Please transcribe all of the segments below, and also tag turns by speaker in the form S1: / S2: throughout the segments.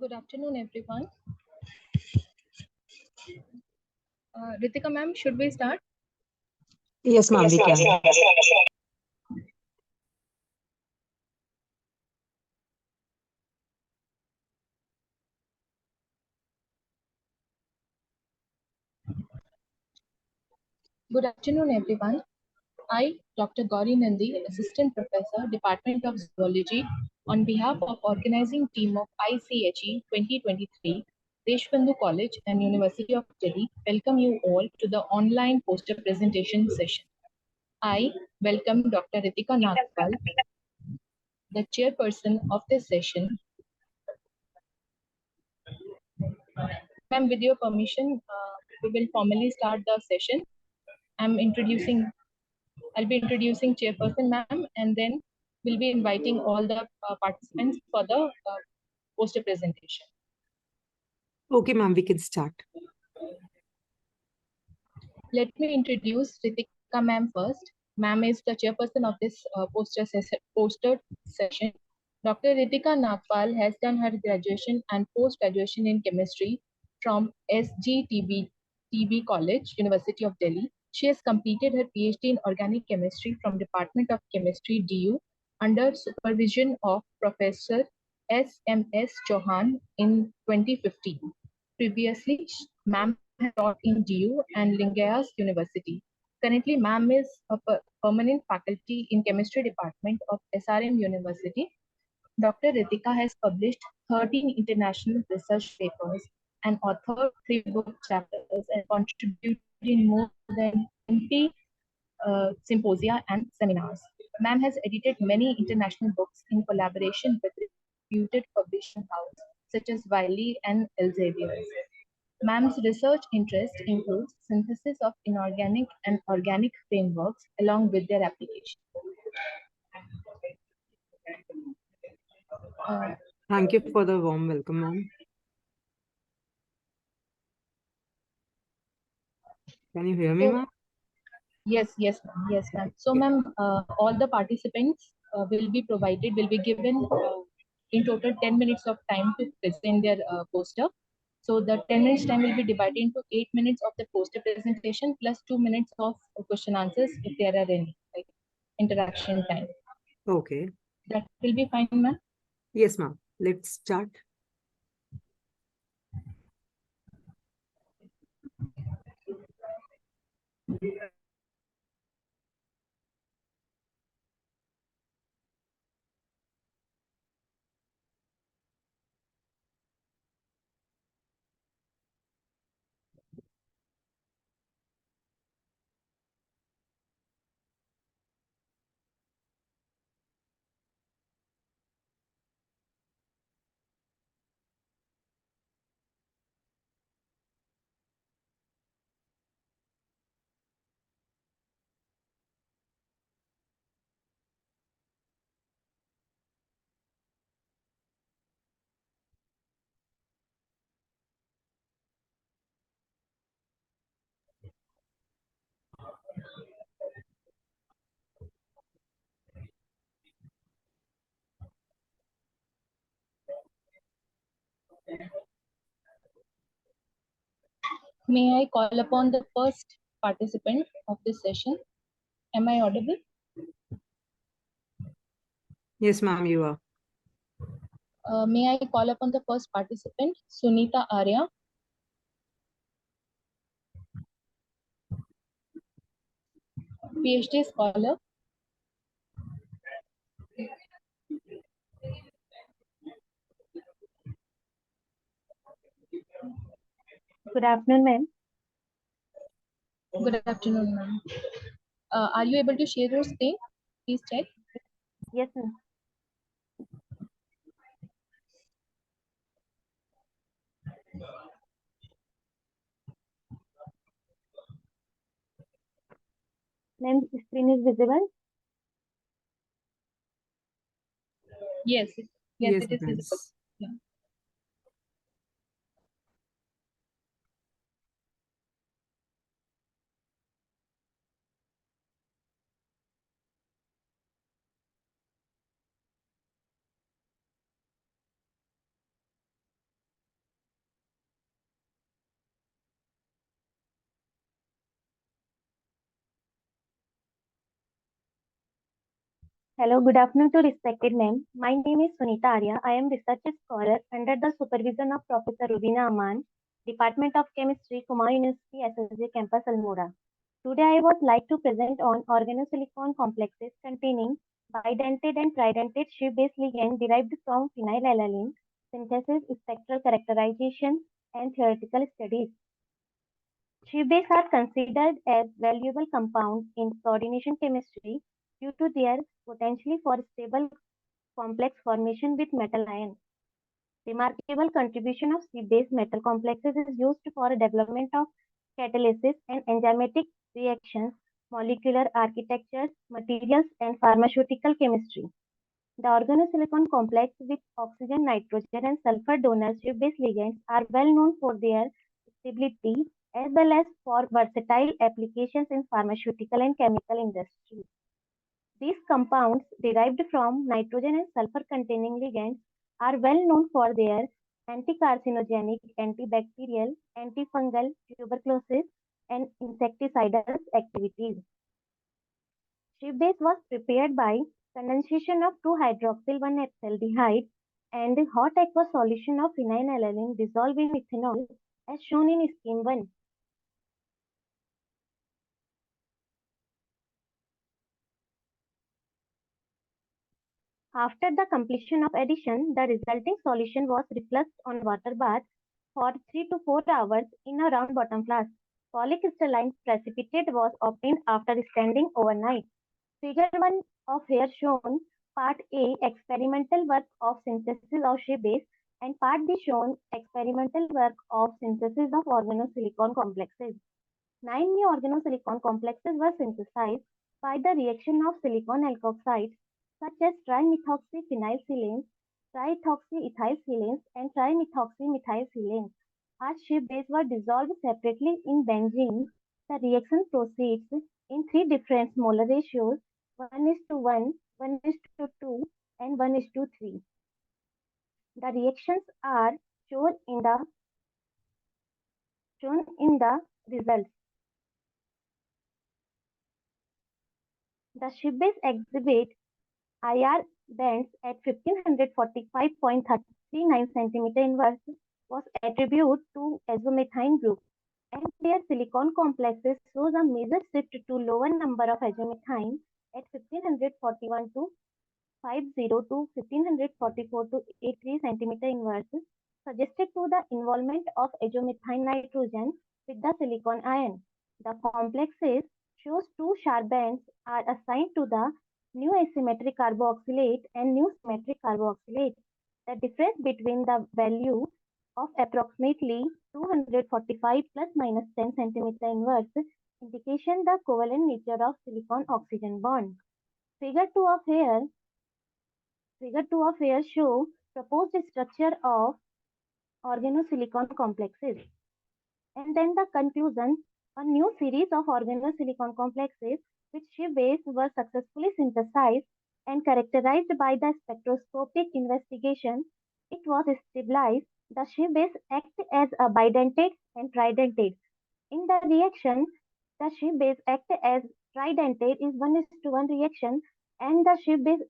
S1: Good afternoon, everyone. Ritika ma'am, should we start?
S2: Yes, ma'am, we can.
S1: Good afternoon, everyone. I, Dr. Gauri Nandi, Assistant Professor, Department of Zoology, on behalf of organizing team of ICHE 2023, Deshbandhu College and University of Delhi, welcome you all to the online poster presentation session. I welcome Dr. Ritika Nagpal, the chairperson of this session. Ma'am, with your permission, we will formally start the session. I'll be introducing chairperson ma'am, and then we'll be inviting all the participants for the poster presentation.
S2: Okay, ma'am, we can start.
S1: Let me introduce Ritika ma'am first. Ma'am is the chairperson of this poster session. Dr. Ritika Nagpal has done her graduation and post-graduation in chemistry from SGTB College, University of Delhi. She has completed her PhD in organic chemistry from Department of Chemistry, DU, under supervision of Professor SMS Chauhan in 2015. Previously, ma'am has taught in DU and Lingaya's University. Currently, ma'am is a permanent faculty in chemistry department of SRM University. Dr. Ritika has published 13 international research papers and authored 3 book chapters and contributed in more than 20 symposia and seminars. Ma'am has edited many international books in collaboration with reputed publishing houses such as Wiley and Elsevier. Ma'am's research interest includes synthesis of inorganic and organic frameworks along with their application.
S2: Thank you for the warm welcome, ma'am. Can you hear me, ma'am?
S1: Yes, ma'am. So, ma'am, all the participants will be given in total 10 minutes of time to present their poster. So the 10 minutes time will be divided into 8 minutes of the poster presentation plus 2 minutes of question answers if there are any, like interaction time.
S2: Okay.
S1: That will be fine, ma'am.
S2: Yes, ma'am. Let's start.
S1: May I call upon the first participant of this session? Am I audible?
S2: Yes, ma'am, you are.
S1: May I call upon the first participant, Sunita Arya? PhD scholar.
S3: Good afternoon, ma'am.
S1: Good afternoon, ma'am. Are you able to share your screen? Please check.
S3: Yes, ma'am. Ma'am, screen is visible?
S1: Yes,
S2: Yes,
S1: it is
S2: ma'am.
S1: visible. Yeah.
S3: Hello, good afternoon to respected ma'am. My name is Sunita Arya. I am research scholar under the supervision of Professor Rubina Aman, Department of Chemistry, Kumaun University, SSJ Campus, Almora. Today I would like to present on organosilicon complexes containing bidentate and tridentate Schiff-based ligand derived from phenylalanine, synthesis, spectral characterization, and theoretical studies. Schiff-bases are considered as valuable compounds in coordination chemistry due to their potential for stable complex formation with metal ion. Remarkable contribution of C-based metal complexes is used for development of catalysis and enzymatic reactions, molecular architectures, materials, and pharmaceutical chemistry. The organosilicon complex with oxygen, nitrogen, and sulfur donor based ligands are well known for their stability as well as for versatile applications in pharmaceutical and chemical industry. These compounds derived from nitrogen and sulfur containing ligands are well known for their anti-carcinogenic, antibacterial, antifungal, tuberculosis, and insecticidal activities. Schiff base was prepared by condensation of 2-hydroxyl-1-ethyldehyde and hot aqueous solution of phenylalanine dissolved in ethanol as shown in scheme 1. After the completion of addition, the resulting solution was refluxed on water bath for 3 to 4 hours in a round bottom flask. Polycrystalline precipitate was obtained after standing overnight. Figure 1 of here shown part A experimental work of synthesis of Schiff base and part B shown experimental work of synthesis of organosilicon complexes. 9 new organosilicon complexes were synthesized by the reaction of silicon alkoxides such as trimethoxyphenylsilanes, triethoxyethylsilanes, and trimethoxymethylsilanes. As Schiff bases were dissolved separately in benzene, the reaction proceeds in 3 different molar ratios 1:1, 1:2, and 1:3. The reactions are shown in the results. The Schiff base exhibit IR bands at 1545.39 cm inverse was attributed to azomethine group, and their silicon complexes shows a major shift to lower number of azomethine at 1541 to 50 to 1544 to 83 cm inverse, suggested to the involvement of azomethine nitrogen with the silicon ion. The complexes shows 2 sharp bands are assigned to the new asymmetric carboxylate and new symmetric carboxylate. The difference between the value of approximately 245 plus minus 10 cm inverse indication the covalent nature of silicon oxygen bond. Figure 2 of here show proposed structure of organosilicon complexes. And then the conclusion, a new series of organosilicon complexes which Schiff base were successfully synthesized and characterized by the spectroscopic investigation. It was stabilized. The Schiff base act as a bidentate and tridentate. In the reaction, the Schiff base act as tridentate is 1:1 reaction, and the Schiff base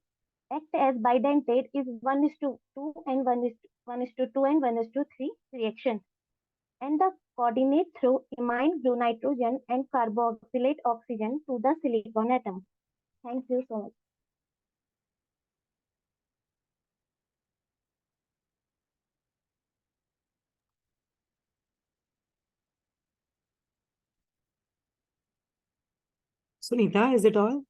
S3: act as bidentate is 1:2 and 1:2 and 1:3 reaction. And the coordinate through imine blue nitrogen and carboxylate oxygen to the silicon atom. Thank you so much.
S2: Sunita, is it all?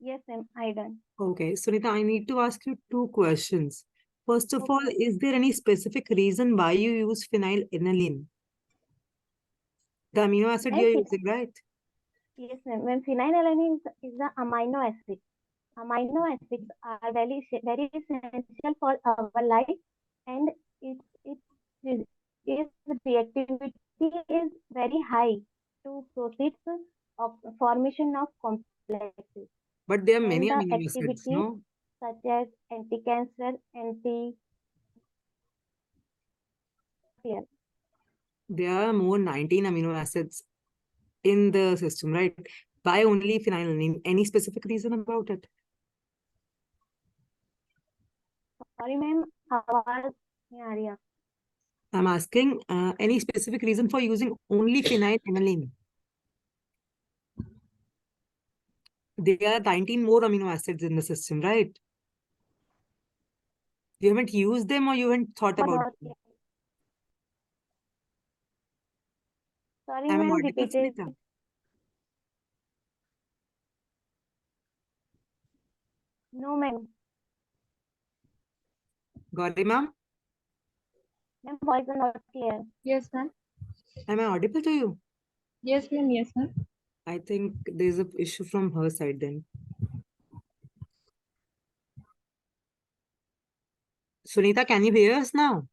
S3: Yes, ma'am, I done.
S2: Okay, Sunita, I need to ask you 2 questions. First of all, is there any specific reason why you use phenylalanine? The amino acid
S3: Ma'am,
S2: you're using, right?
S3: yes, ma'am. When phenylalanine is the amino acid. Amino acids are very essential for our life, and it is reactivity is very high to proceed of formation of complexes.
S2: But there are many
S3: And the
S2: amino acids,
S3: activities
S2: no?
S3: such as anti-cancer,
S2: There are more 19 amino acids in the system, right? Why only phenylalanine? Any specific reason about it?
S3: Sorry, ma'am, आवाज नहीं आ रही है.
S2: I'm asking any specific reason for using only phenylenediamine? There are 19 more amino acids in the system, right? You haven't used them or you haven't thought about them?
S3: Sorry,
S2: Am I
S3: ma'am,
S2: audible,
S3: repeat it.
S2: Sunita?
S3: No, ma'am.
S2: Gauri ma'am,
S3: Ma'am, voice is not clear.
S1: Yes, ma'am.
S2: am I audible to you?
S1: Yes, ma'am. Yes, ma'am.
S2: I think there's an issue from her side then. Sunita, can you hear us now?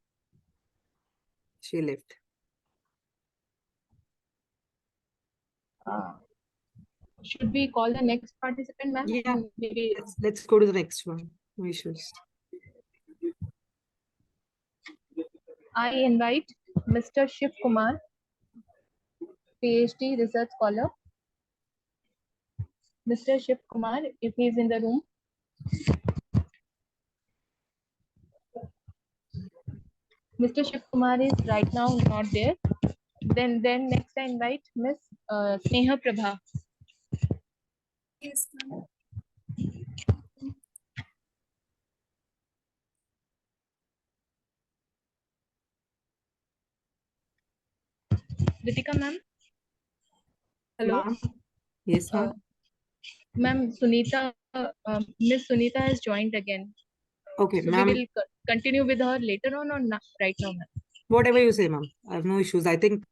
S2: She left.
S1: Should we call the next participant, ma'am?
S2: Yeah,
S1: Maybe
S2: let's go to the next one. No issues.
S1: I invite Mr. Shiv Kumar, PhD research scholar. Mr. Shiv Kumar, if he is in the room. Mr. Shiv Kumar is right now not there. Then next I invite Miss Sneha Prabha.
S4: Yes, ma'am.
S1: Ritika ma'am. Hello.
S2: Ma'am? Yes, ma'am.
S1: Ma'am, Sunita, Miss Sunita has joined again.
S2: Okay,
S1: So we
S2: ma'am.
S1: will continue with her later on or not right now, ma'am?
S2: Whatever you say, ma'am. I have no issues. I think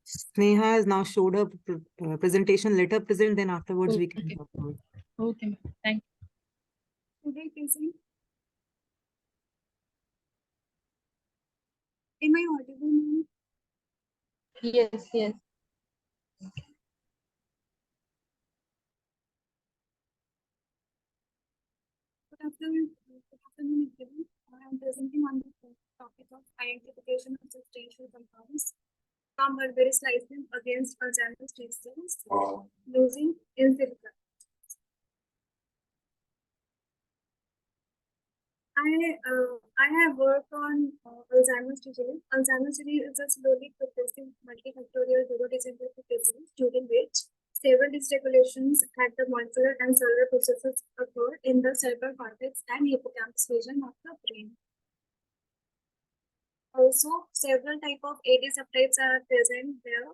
S2: Sneha has now showed her presentation. Let her present, then afterwards we can
S1: Okay.
S2: talk about it.
S1: Okay, ma'am. Thank
S4: Today present. Am I audible, ma'am?
S1: you. Yes, yes.
S4: Good afternoon, everyone. I am presenting on the topic of identification of substantial compounds from barbarous licensing against Alzheimer's disease using in silico. I have worked on Alzheimer's disease. Alzheimer's disease is a slowly progressive multifactorial neurodegenerative disease during which several dysregulations at the molecular and cellular processes occur in the cerebral cortex and hippocampus region of the brain. Also, several types of AD subtypes are present there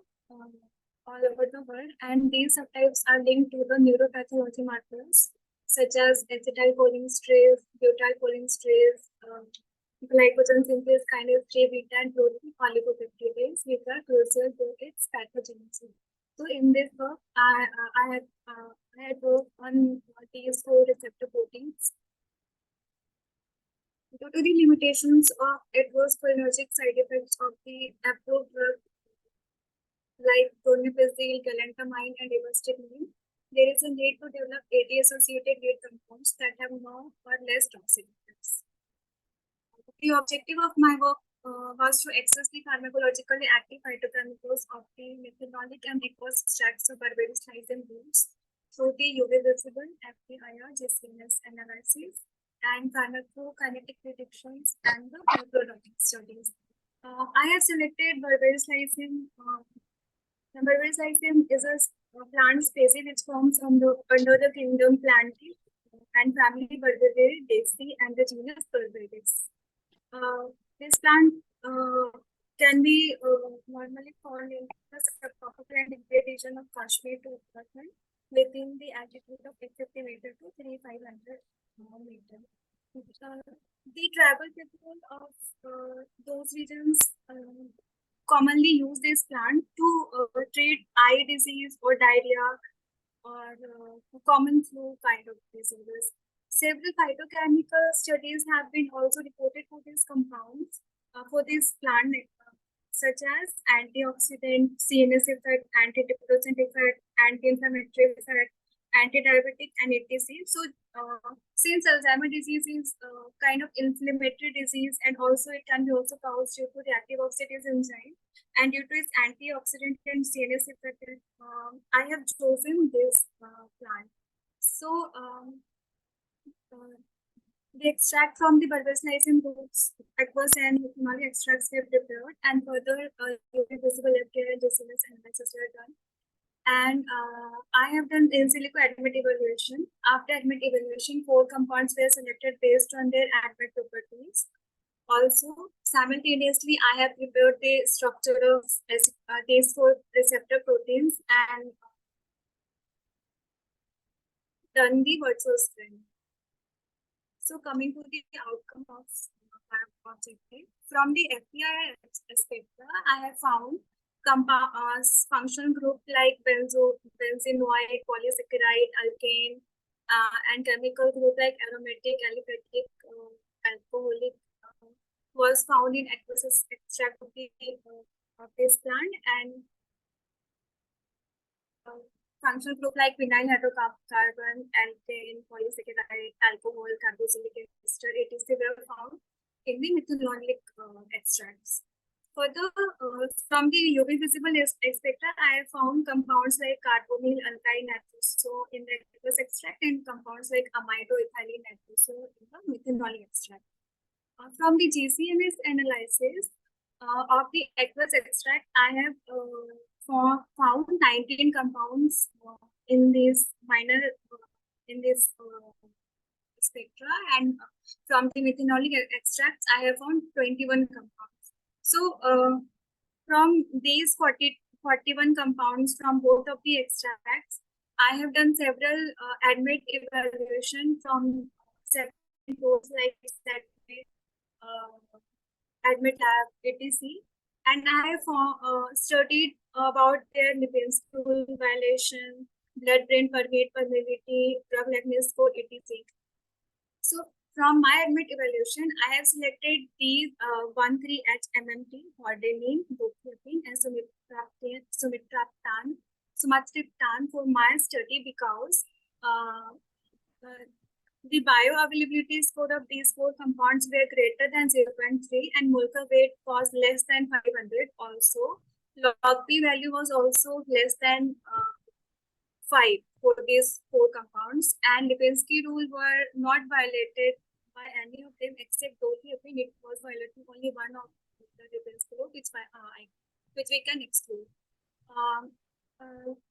S4: all over the world, and these subtypes are linked to the neuropathology markers such as acetylcholinesterase, butyrylcholinesterase, glycogen synthase kinase J beta, and protein oligopeptidase, which are crucial to its pathogenesis. So, in this work, I had worked on these four receptor proteins. Due to the limitations of adverse cholinergic side effects of the approved drug like donepezil, galantamine, and ivostigmine, there is a need to develop AD-associated lead compounds that have no or less toxic effects. The objective of my work was to access the pharmacologically active phytochemicals of the methanolic and aqueous extracts of barbarous lysine roots through the UV visible FTIR GCNS analysis and pharmacokinetic predictions and the microdynamic studies. I have selected barbarous lysine. Barbarous lysine is a plant species which forms under the kingdom Plantae and family Barbaridaceae and the genus Barbaris. This plant can be normally found in the subtropical and temperate region of Kashmir to Uttarakhand within the altitude of 850 meters to 3500 meters. The tribal people of those regions commonly use this plant to treat eye disease or diarrhea or common flu kind of diseases. Several phytochemical studies have been also reported for these compounds for this plant, such as antioxidant, CNS effect, antidepressant effect, anti-inflammatory effect, anti-diabetic, and etc. So, since Alzheimer's disease is kind of inflammatory disease, and also it can be also caused due to reactive oxidase enzyme, and due to its antioxidant and CNS effect, I have chosen this plant. So, The extract from the bulbous-lysine roots, aqueous and methanolic extracts were prepared, and further visible FDR and DCLS analysis were done. And I have done in silico admit evaluation. After admit evaluation, 4 compounds were selected based on their admit properties. Also, simultaneously, I have prepared the structure of these 4 receptor proteins and done the virtual screen. So, coming to the outcome of objective, from the FPI spectra, I have found functional group like benzenoid, polysaccharide, alkane, and chemical group like aromatic, aliphatic, alcoholic was found in aqueous extract of this plant, and functional group like vinyl hydrocarbon, alkane, polysaccharide, alcohol, carboxylic ester, etc. were found in the methanolic extracts. Further, from the UV visible spectra, I have found compounds like carbonyl alkyl nitroso in the aqueous extract and compounds like amido ethylene nitroso in the methanolic extract. From the GCMS analysis of the aqueous extract, I have found 19 compounds in this minor spectra, and from the methanolic extracts, I have found 21 compounds. So, from these 41 compounds from both of the extracts, I have done several admit evaluation from several boards like admit lab, etc. And I have studied about their Lipinski rule violation, blood-brain permeability, drug likeness score, etc. So, from my admit evaluation, I have selected these 1,3-HMMT, hordenine, dophapine, and sumatriptan for my study because the bioavailability score of these 4 compounds were greater than 0.3 and molecular weight was less than 500. Also, log P value was also less than 5 for these 4 compounds, and Lipinski rule were not violated by any of them except dophapine. It was violating only one of the Lipinski rule, which we can exclude.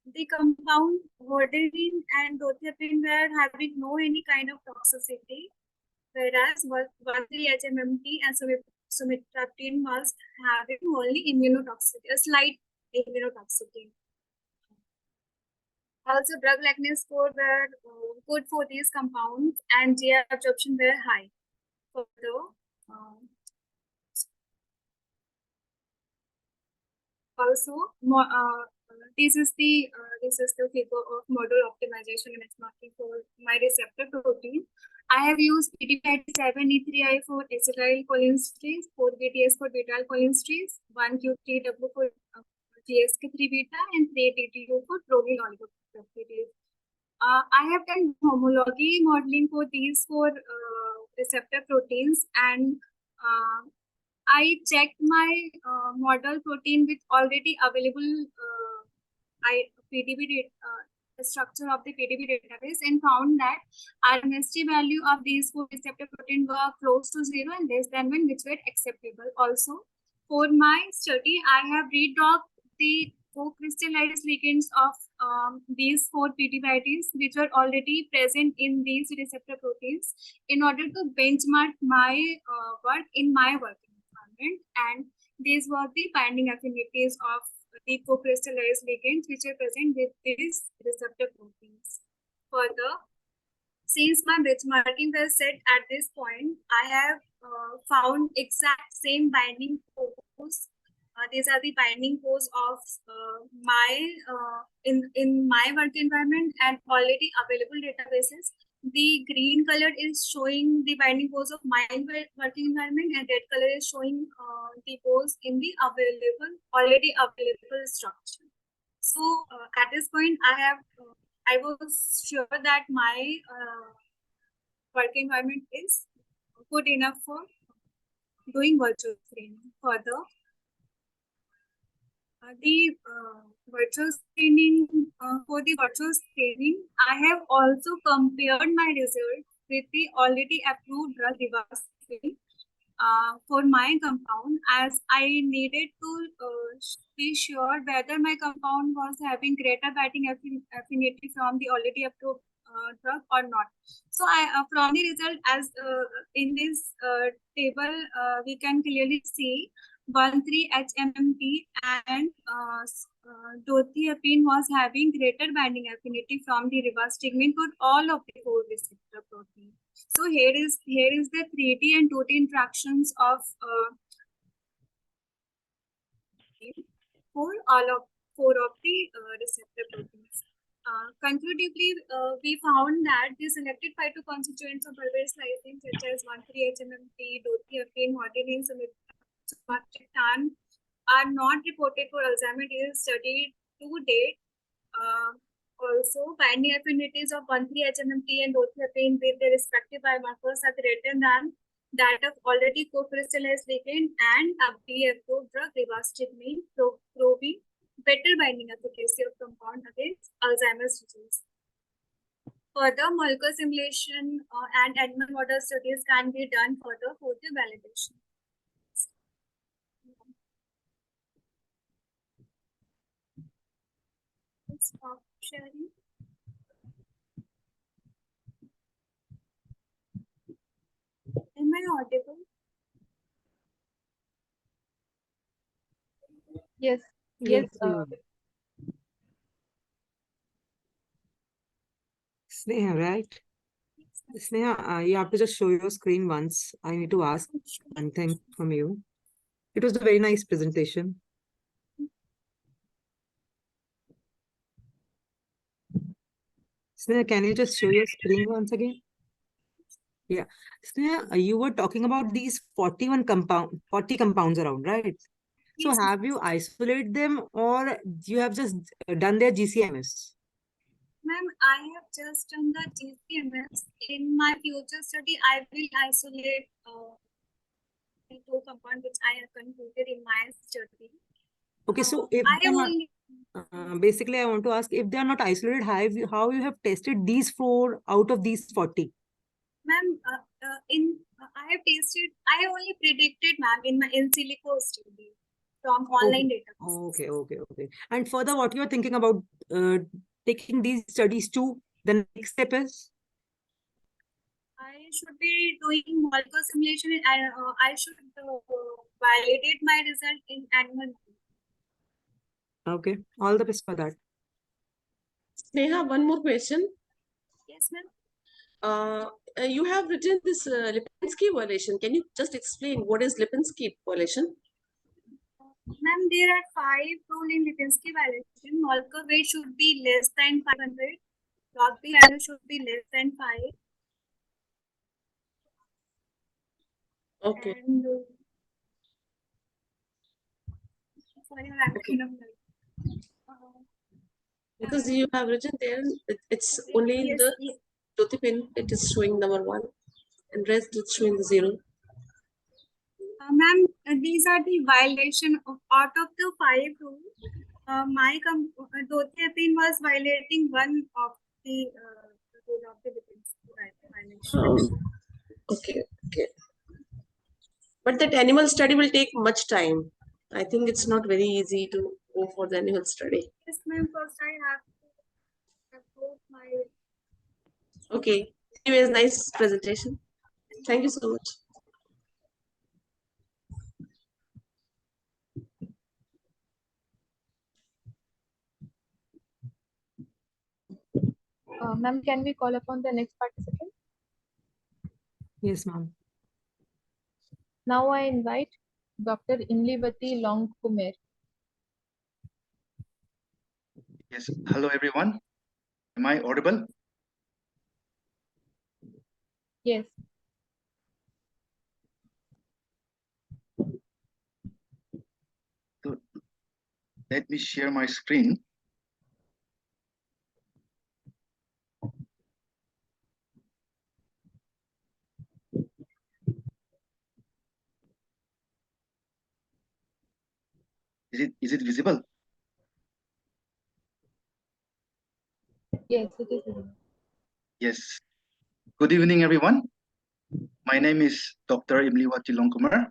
S4: The compound hordenine and dophapine were having no any kind of toxicity, whereas 1,3-HMMT and sumatriptan was having only immunotoxicity, a slight immunotoxicity. Also, drug likeness score were good for these compounds, and GI absorption were high. Further, also, this is the figure of model optimization and benchmarking for my receptor protein. I have used PDB-7E3I for acetylcholinesterase, 4BTS for beta-alkoholinsterase, 1Q3W for GSK3-beta, and 3DTU for prolyl oligopeptidase. I have done homology modeling for these 4 receptor proteins, and I checked my model protein with already available PDB structure of the PDB database and found that RMST value of these 4 receptor protein were close to 0 and less than 1, which were acceptable. Also, for my study, I have redrawn the co-crystallized ligands of these 4 PDBs, which were already present in these receptor proteins, in order to benchmark my work in my working environment. And these were the binding affinities of the co-crystallized ligands which are present with these receptor proteins. Further, since my benchmarking was set at this point, I have found exact same binding pose. These are the binding pose of my in my work environment and already available databases. The green color is showing the binding pose of my working environment, and red color is showing the pose in the already available structure. So at this point, I was sure that my working environment is good enough for doing virtual screening. Further, the virtual screening, for the virtual screening, I have also compared my results with the already approved drug Rivastigmine for my compound, as I needed to be sure whether my compound was having greater binding affinity from the already approved drug or not. So from the result, as in this table, we can clearly see 13-HMMP and dotiapine was having greater binding affinity from the rivastigmine for all of the 4 receptor proteins. So here is the 3D and 2D interactions of for all of 4 of the receptor proteins. Conclusively, we found that the selected phytoconstituents of pulverized lysine such as 13-HMMP, dotiapine, hordenine, sumatriptan are not reported for Alzheimer's disease study to date. Also, binding affinities of 13-HMMP and dotiapine with their respective biomarkers are greater than that of already co-crystallized ligand and FDA-approved drug rivastigmine, proving better binding efficacy of compound against Alzheimer's disease. Further, molecular simulation and animal model studies can be done further for the validation. Stop sharing. Am I audible?
S1: Yes,
S2: Yes,
S1: yes.
S2: you are. Sneha, right? Sneha, you have to just show your screen once. I need to ask one thing from you. It was a very nice presentation. Sneha, can you just show your screen once again? Yeah. Sneha, you were talking about these 40 compounds around, right? So
S4: Yes,
S2: have you isolated them or you have just done their GCMS?
S4: ma'am, I have just done the GCMS. In my future study, I will isolate the 2 compounds which I have concluded in my study.
S2: Okay, so if
S4: I
S2: they
S4: have
S2: are
S4: only
S2: basically, I want to ask if they are not isolated, how you have tested these 4 out of these 40?
S4: ma'am, I have tasted. I have only predicted, ma'am, in my in silico study from online database.
S2: Okay. And further, what you are thinking about taking these studies to the next step is?
S4: I should be doing molecular simulation and I should validate my result in animal.
S2: Okay, all the best for that.
S5: Sneha, one more question.
S4: Yes, ma'am.
S5: You have written this Lipinski violation. Can you just explain what is Lipinski violation?
S4: Ma'am, there are 5 rules in Lipinski violation. Molecular weight should be less than 500. Log P value should be less than 5.
S5: Okay.
S4: And sorry, I'm kind of like,
S5: Because you have written there, it's only in
S4: yes,
S5: the
S4: yes.
S5: Dotipin it is showing number 1, and rest it's showing the 0.
S4: Ma'am, these are the violation of out of the 5 rules. My dotiapine was violating one of the rule of the violation.
S5: Okay. But that animal study will take much time. I think it's not very easy to go for the animal study.
S4: Yes, ma'am. First, I have to approve my.
S5: Okay. Anyways, nice presentation. Thank you so much.
S1: Ma'am, can we call upon the next participant?
S2: Yes, ma'am.
S1: Now I invite Dr. Imlivati Longkumer.
S6: Yes, hello everyone. Am I audible?
S1: Yes.
S6: So let me share my screen. Is it visible?
S1: Yes, it is.
S6: Yes. Good evening, everyone. My name is Dr. Imliwati Longkumar,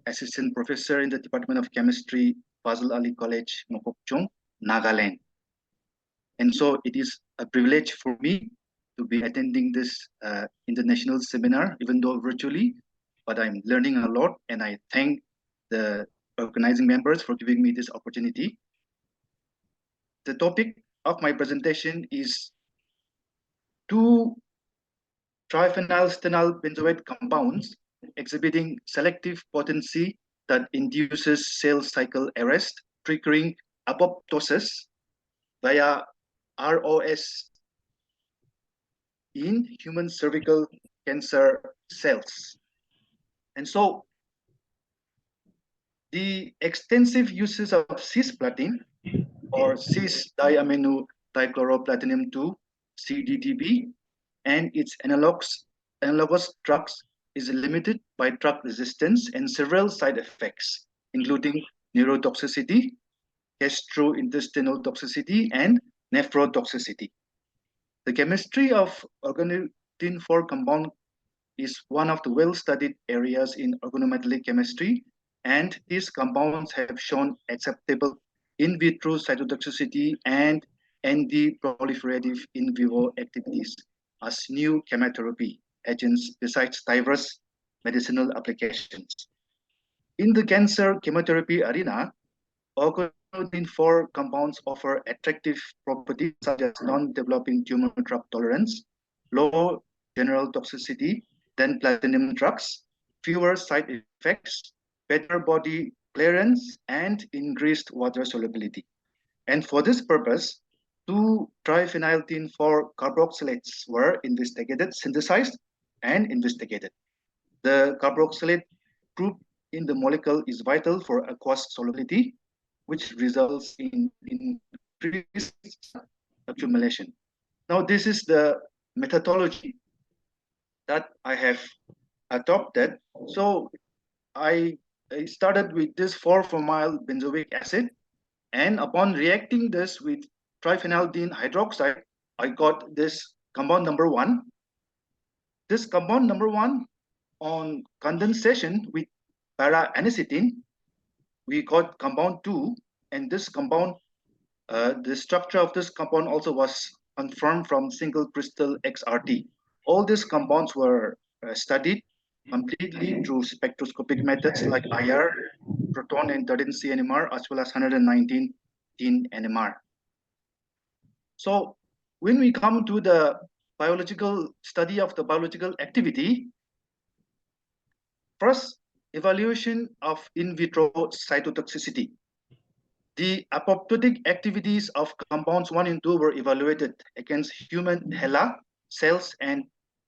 S6: Assistant Professor in the Department of Chemistry, Fazl Ali College, Mokokchung, Nagaland. And so it is a privilege for me to be attending this international seminar, even though virtually, but I'm learning a lot, and I thank the organizing members for giving me this opportunity. The topic of my presentation is two triphenylstenyl benzoate compounds exhibiting selective potency that induces cell cycle arrest, triggering apoptosis via ROS in human cervical cancer cells. And so the extensive uses of cisplatin or cis-diamino-dichloroplatinum 2, CDDB, and its analogous drugs is limited by drug resistance and several side effects, including neurotoxicity, gastrointestinal toxicity, and nephrotoxicity. The chemistry of organotin 4 compound is one of the well-studied areas in organometallic chemistry, and these compounds have shown acceptable in vitro cytotoxicity and anti-proliferative in vivo activities as new chemotherapy agents besides diverse medicinal applications. In the cancer chemotherapy arena, organotin 4 compounds offer attractive properties such as non-developing tumor drug tolerance, low general toxicity than platinum drugs, fewer side effects, better body clearance, and increased water solubility. And for this purpose, two triphenyltene 4 carboxylates were synthesized, and investigated. The carboxylate group in the molecule is vital for aqueous solubility, which results in increased accumulation. Now, this is the methodology that I have adopted. So I started with this 4-formyl benzoic acid, and upon reacting this with triphenylidene hydroxide, I got this compound number 1. This compound number 1, on condensation with para-anisetin, we got compound 2, and this compound, the structure of this compound also was confirmed from single crystal XRT. All these compounds were studied completely through spectroscopic methods like IR, proton and 13C NMR, as well as 119 NMR. So when we come to the biological study of the biological activity, first, evaluation of in vitro cytotoxicity. The apoptotic activities of compounds 1 and 2 were evaluated against human HeLa cells and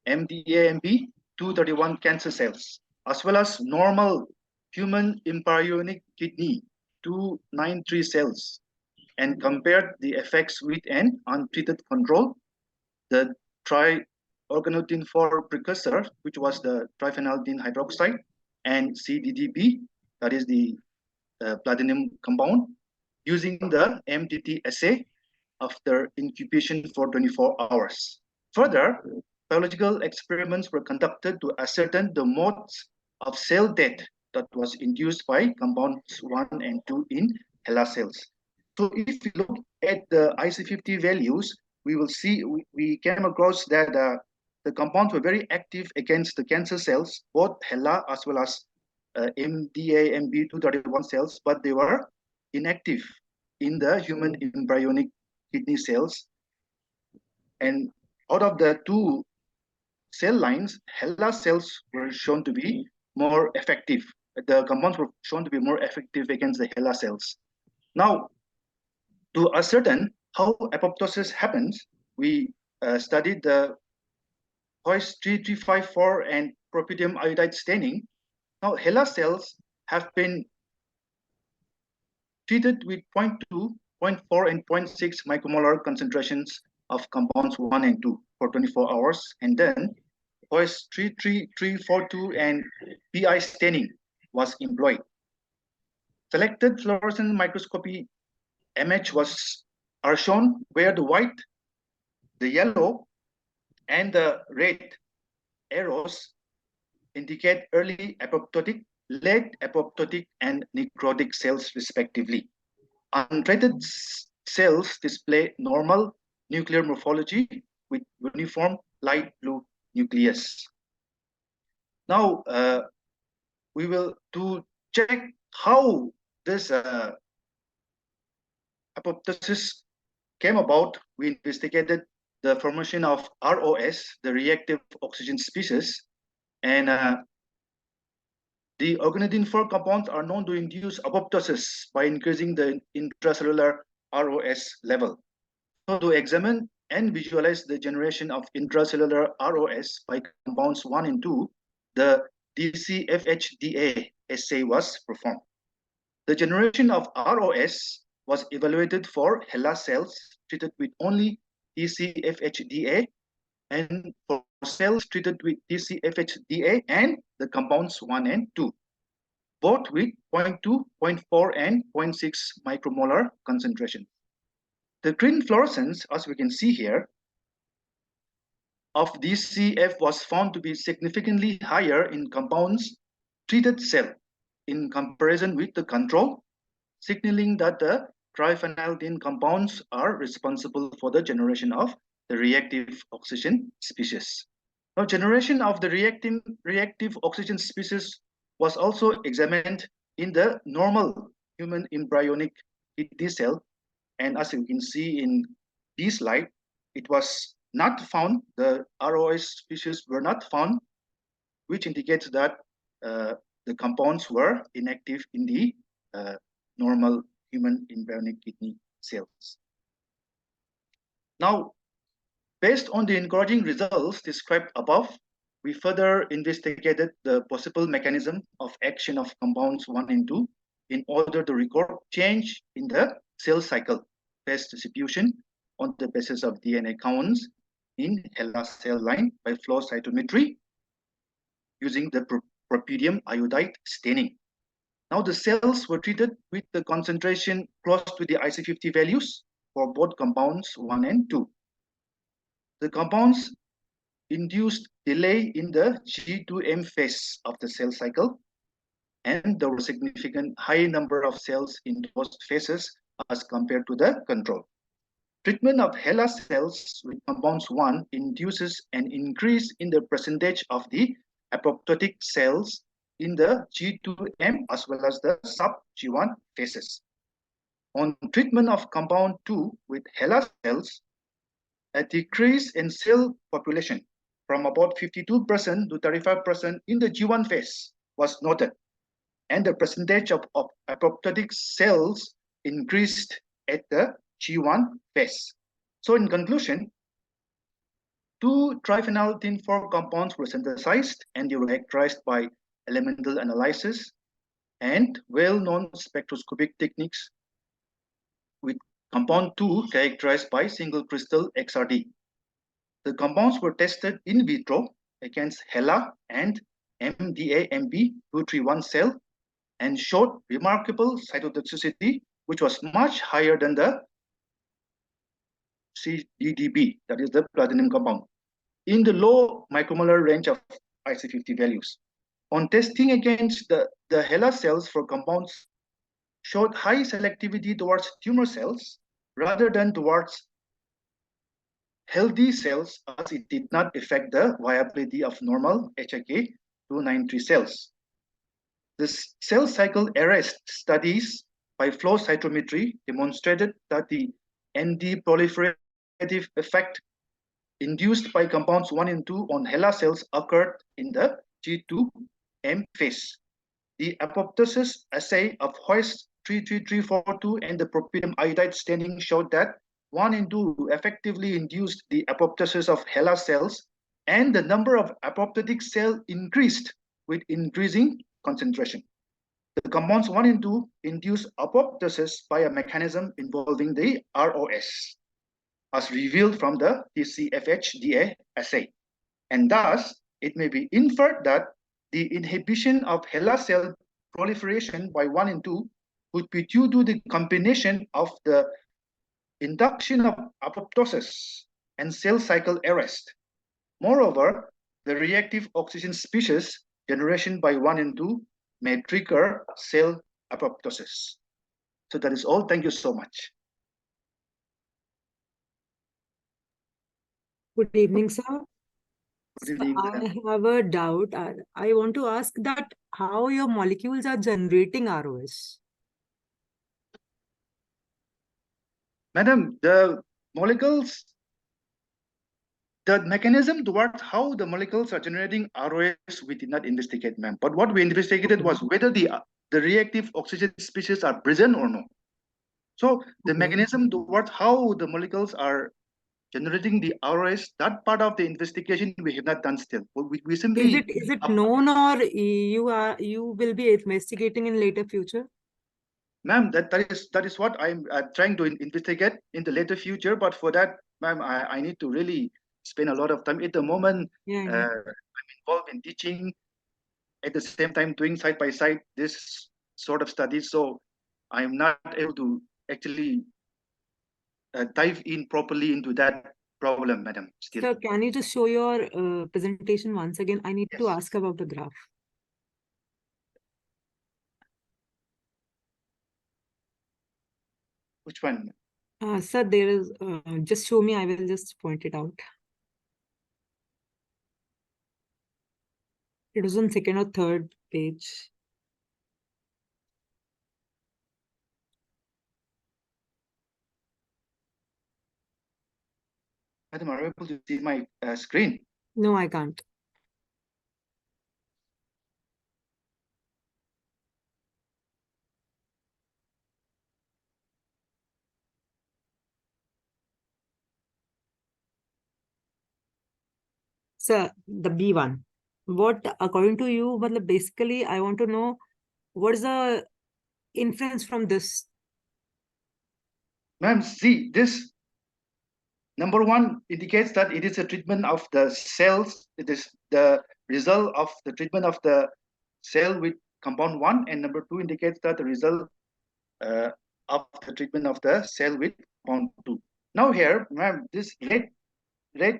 S6: MDAMB 231 cancer cells, as well as normal human embryonic kidney 293 cells, and compared the effects with an untreated control, the triorganotin 4 precursor, which was the triphenylidene hydroxide, and CDDB, that is the platinum compound, using the MTT assay after incubation for 24 hours. Further, biological experiments were conducted to ascertain the modes of cell death that was induced by compounds 1 and 2 in HeLa cells. So if we look at the IC50 values, we will see, we came across that the compounds were very active against the cancer cells, both HeLa as well as MDAMB 231 cells, but they were inactive in the human embryonic kidney cells. And out of the two cell lines, HeLa cells were shown to be more effective. The compounds were shown to be more effective against the HeLa cells. Now, to ascertain how apoptosis happens, we studied the ICHE-2023 and propydium iodide staining. Now, HeLa cells have been treated with 0.2, 0.4, and 0.6 micromolar concentrations of compounds 1 and 2 for 24 hours, and then ICHE-33342 and PI staining was employed. Selected fluorescent microscopy MH are shown, where the white, the yellow, and the red arrows indicate early apoptotic, late apoptotic, and necrotic cells respectively. Untreated cells display normal nuclear morphology with uniform light blue nucleus. Now, we will check how this apoptosis came about. We investigated the formation of ROS, the reactive oxygen species, and the organodine 4 compounds are known to induce apoptosis by increasing the intracellular ROS level. So to examine and visualize the generation of intracellular ROS by compounds 1 and 2, the DCFHDA assay was performed. The generation of ROS was evaluated for HeLa cells treated with only DCFHDA and for cells treated with DCFHDA and the compounds 1 and 2, both with 0.2, 0.4, and 0.6 micromolar concentration. The green fluorescence, as we can see here, of DCF was found to be significantly higher in compounds treated cell in comparison with the control, signaling that the triphenylidene compounds are responsible for the generation of the reactive oxygen species. Now, generation of the reactive oxygen species was also examined in the normal human embryonic kidney cell, and as you can see in this slide, it was not found, the ROS species were not found, which indicates that the compounds were inactive in the normal human embryonic kidney cells. Now, based on the encouraging results described above, we further investigated the possible mechanism of action of compounds 1 and 2 in order to record change in the cell cycle phase distribution on the basis of DNA counts in HeLa cell line by flow cytometry using the propidium iodide staining. Now the cells were treated with the concentration close to the IC50 values for both compounds 1 and 2. The compounds induced delay in the G2M phase of the cell cycle, and there was a significant high number of cells in those phases as compared to the control. Treatment of HeLa cells with compounds 1 induces an increase in the percentage of the apoptotic cells in the G2M as well as the sub-G1 phases. On treatment of compound 2 with HeLa cells, a decrease in cell population from about 52% to 35% in the G1 phase was noted, and the percentage of apoptotic cells increased at the G1 phase. So in conclusion, 2 triphenylidene 4 compounds were synthesized and they were characterized by elemental analysis and well-known spectroscopic techniques, with compound 2 characterized by single crystal XRD. The compounds were tested in vitro against HeLa and MDA-MB231 cell and showed remarkable cytotoxicity, which was much higher than the CDDB, that is the platinum compound, in the low micromolar range of IC50 values. On testing against the HeLa cells for compounds showed high selectivity towards tumor cells rather than towards healthy cells, as it did not affect the viability of normal ICHE-2023 cells. The cell cycle arrest studies by flow cytometry demonstrated that the ND proliferative effect induced by compounds 1 and 2 on HeLa cells occurred in the G2M phase. The apoptosis assay of Hoist 33342 and the propidium iodide staining showed that 1 and 2 effectively induced the apoptosis of HeLa cells, and the number of apoptotic cells increased with increasing concentration. The compounds 1 and 2 induce apoptosis by a mechanism involving the ROS, as revealed from the DCFHDA assay. And thus, it may be inferred that the inhibition of HeLa cell proliferation by 1 and 2 would be due to the combination of the induction of apoptosis and cell cycle arrest, Moreover, the reactive oxygen species generation by 1 and 2 may trigger cell apoptosis. So that is all. Thank you so much.
S2: Good evening, sir.
S6: Good evening.
S2: I have a doubt. I want to ask that how your molecules are generating ROS.
S6: Madam, the molecules, the mechanism towards how the molecules are generating ROS, we did not investigate, ma'am. But what we investigated was whether the reactive oxygen species are present or not. So the mechanism towards how the molecules are generating the ROS, that part of the investigation we have not done still. We simply
S2: Is it known, or you will be investigating in later future?
S6: Ma'am, that is what I'm trying to investigate in the later future. But for that, ma'am, I need to really spend a lot of time. At the moment, I'm involved in teaching, at the same time doing side by side this sort of studies. So I'm not able to actually dive in properly into that problem, madam. Still.
S2: Sir, can you just show your presentation once again? I need to ask about the graph.
S6: Which one?
S2: Sir, there is, just show me, I will just point it out. It was on second or third page.
S6: Madam, are you able to see my screen?
S2: No, I can't. Sir, the B1. What, according to you, but basically, I want to know what is the inference from this?
S6: Ma'am, see, this number one indicates that it is a treatment of the cells. It is the result of the treatment of the cell with compound 1, and number 2 indicates that the result of the treatment of the cell with compound 2. Now here, ma'am, this red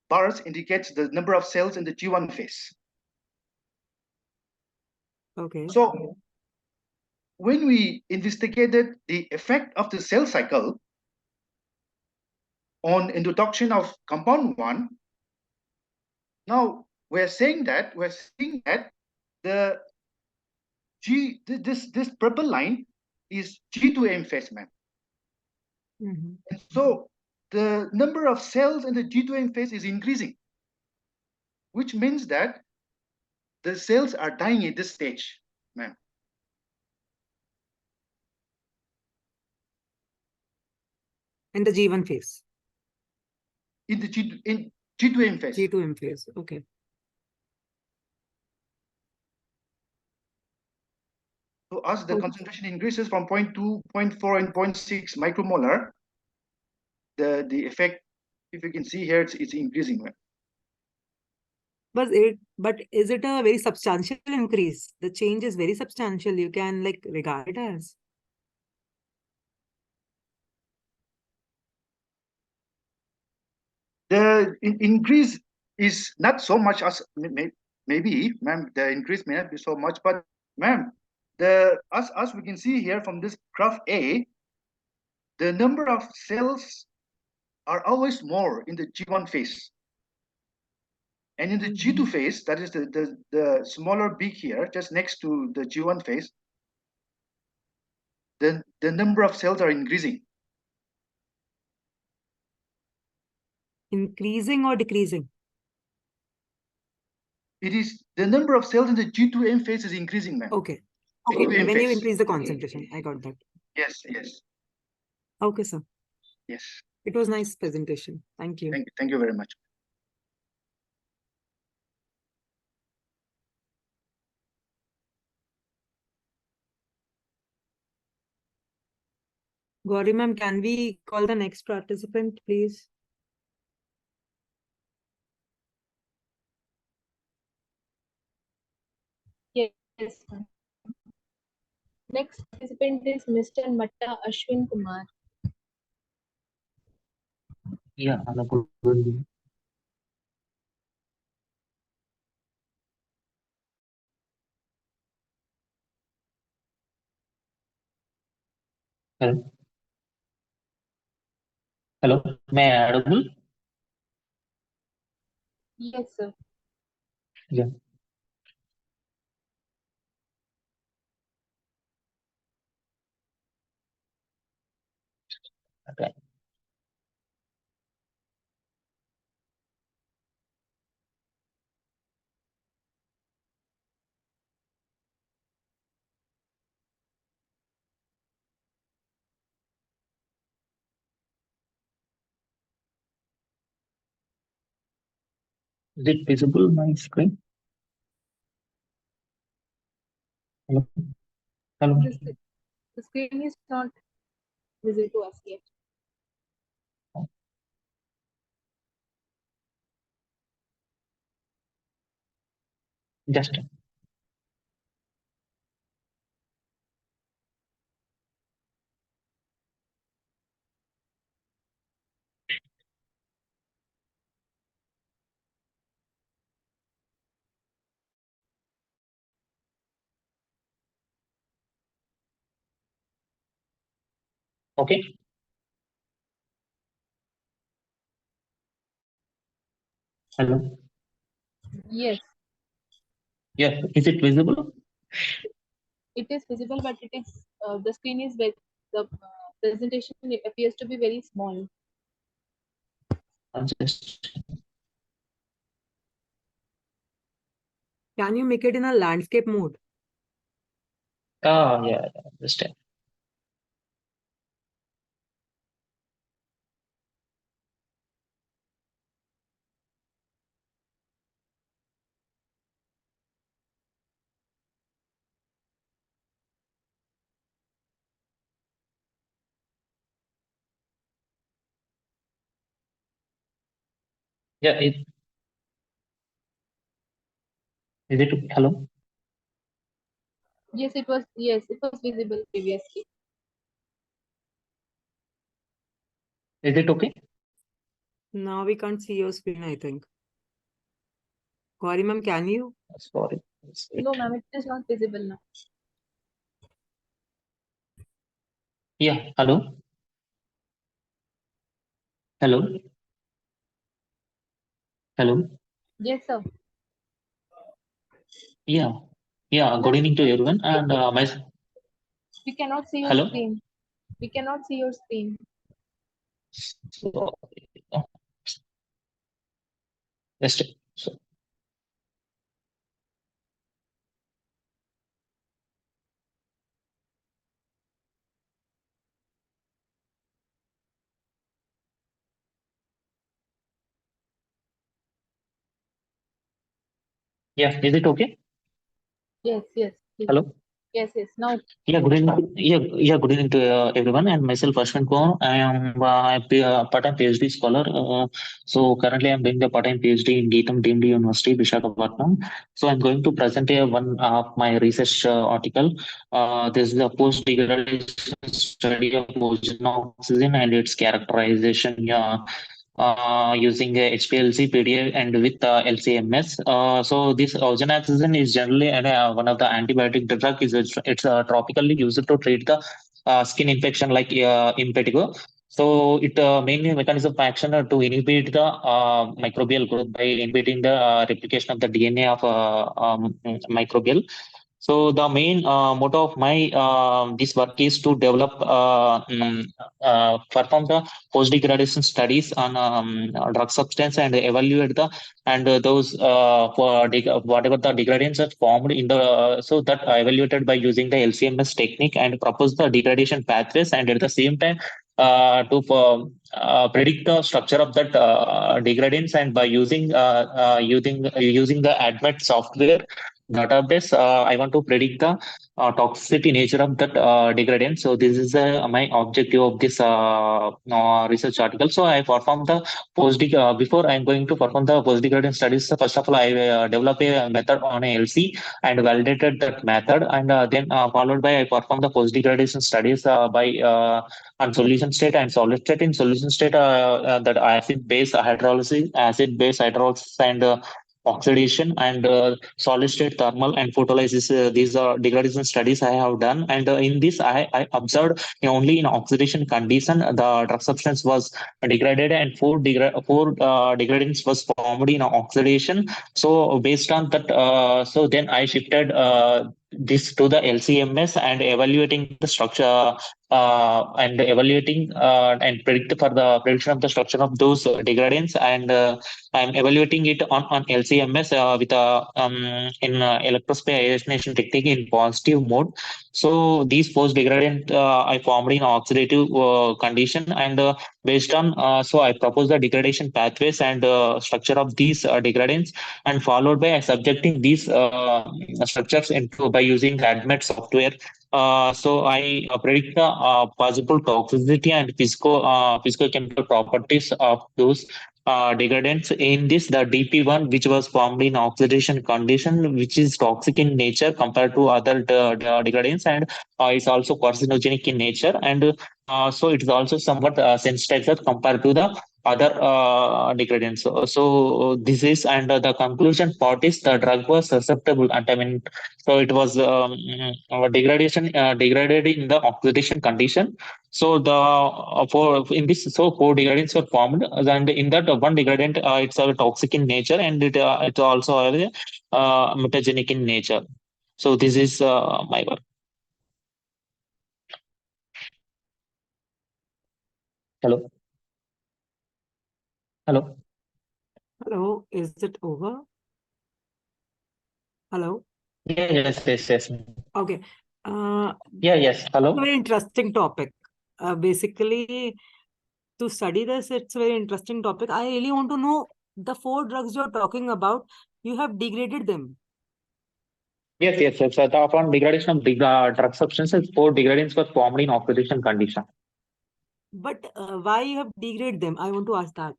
S6: bars indicates the number of cells in the G1 phase.
S2: Okay.
S6: So when we investigated the effect of the cell cycle on introduction of compound 1, now we're saying that the this purple line is G2M phase, ma'am. And so the number of cells in the G2M phase is increasing, which means that the cells are dying at this stage, ma'am.
S2: In the G1 phase.
S6: In the G2M phase.
S2: G2M phase, okay.
S6: So as the concentration increases from 0.2, 0.4, and 0.6 micromolar, the effect, if you can see here, it's increasing.
S2: But is it a very substantial increase? The change is very substantial. You can like regard it as.
S6: The increase is not so much as maybe, ma'am, the increase may not be so much, but ma'am, as we can see here from this graph A, the number of cells are always more in the G1 phase. And in the G2 phase, that is the smaller beak here, just next to the G1 phase, then the number of cells are increasing.
S2: Increasing or decreasing?
S6: It is the number of cells in the G2M phase is increasing, ma'am.
S2: Okay. Okay. When you increase the concentration, I got that.
S6: Yes, yes.
S2: Okay, sir.
S6: Yes.
S2: It was nice presentation. Thank you.
S6: Thank you very much.
S2: Gauri ma'am, can we call the next participant, please?
S1: Yes. Next participant is Mr. Matta Ashwin Kumar.
S7: Yeah, hello, good evening. Hello. Hello. May I audible?
S1: Yes, sir.
S7: Yeah. Okay. Is it visible my screen? Hello. Hello.
S1: The screen is not visible to us yet.
S7: Just okay. Hello.
S1: Yes,
S7: Yeah. Is it visible?
S1: it is visible, but it is the screen is very, the presentation appears to be very small.
S7: Just
S2: Can you make it in a landscape mode?
S7: yeah. Just yeah. Is it hello?
S1: Yes, it was visible previously.
S7: Is it okay?
S2: Now we can't see your screen, I think. Gauri ma'am, can you?
S7: Sorry.
S1: No, ma'am, it is not visible now.
S7: Yeah. Hello. Hello. Hello.
S1: Yes, sir.
S7: Yeah. Yeah. Good
S1: Ma'am,
S7: evening to everyone. And
S1: we cannot see your
S7: hello.
S1: screen. We cannot see your screen.
S7: So, just so yeah. Is it okay?
S1: Yes, please.
S7: Hello.
S1: Yes, now.
S7: Yeah, good evening. Good evening to everyone. And myself, Ashwin Kaur. I am a part-time PhD scholar. So currently, I'm doing the part-time PhD in Geetam Deemed University, Visakhapatnam. So I'm going to present one of my research article. This is a post-degradation study of ozone oxygen and its characterization. Using a HPLC, PDA, and with LCMS. So this oxygen is generally one of the antibiotic drug. It's tropically used to treat the skin infection like impetigo. So it mainly mechanism of action to inhibit the microbial growth by inhibiting the replication of the DNA of microbial. So the main motto of my this work is to develop perform the post degradation studies on drug substance and evaluate the and those whatever the degradants are formed in the so that are evaluated by using the LCMS technique and propose the degradation pathways, and at the same time to predict the structure of that degradants, and by using the ADMET software database, I want to predict the toxicity nature of that degradant. So this is my objective of this research article. So I perform the before I'm going to perform the post degradant studies. So first of all, I develop a method on a LC and validated that method, and then followed by I perform the post degradation studies by on solution state and solid state. In solution state, that acid base hydrolysis, and oxidation and solid state thermal and photolysis. These are degradation studies I have done, and in this I observed only in oxidation condition the drug substance was degraded, and four degradants was formed in oxidation. So based on that, so then I shifted this to the LCMS and evaluating the structure and evaluating and predict for the prediction of the structure of those degradants, and I'm evaluating it on LCMS with in electrospray ionization technique in positive mode. So these post degradant I formed in oxidative condition, and based on so I propose the degradation pathways and structure of these degradants, and followed by subjecting these structures into by using the ADMET software. So I predict the possible toxicity and physicochemical properties of those degradants. In this, the DP1, which was formed in oxidation condition, which is toxic in nature compared to other degradants, and is also carcinogenic in nature, and so it is also somewhat sensitizer compared to the other degradants. So this is, and the conclusion part is the drug was susceptible, and I mean, so it was degraded in the oxidation condition. So the for in this, so four degradants were formed, and in that one degradant it's toxic in nature, and it also mutagenic in nature. So this is my work. Hello. Hello.
S2: Hello, is it over? Hello.
S7: Yes.
S2: Okay.
S7: Yes. Hello.
S2: Very interesting topic. Basically, to study this, it's a very interesting topic. I really want to know the four drugs you're talking about. You have degraded them.
S7: Yes. So upon degradation of drug substances, four degradants were formed in oxidation condition.
S2: But why you have degraded them? I want to ask that.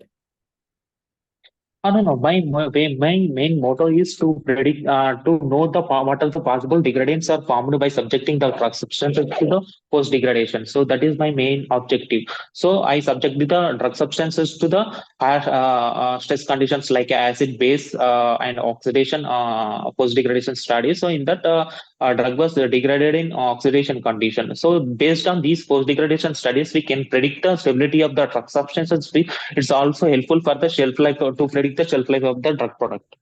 S7: No. My main motto is to predict, to know what are the possible degradants are formed by subjecting the drug substances to the post degradation. So that is my main objective. So I subject the drug substances to the stress conditions like acid, base, and oxidation post degradation studies. So in that drug was degraded in oxidation condition. So based on these post degradation studies, we can predict the stability of the drug substances. It's also helpful for the shelf life, to predict the shelf life of the drug product.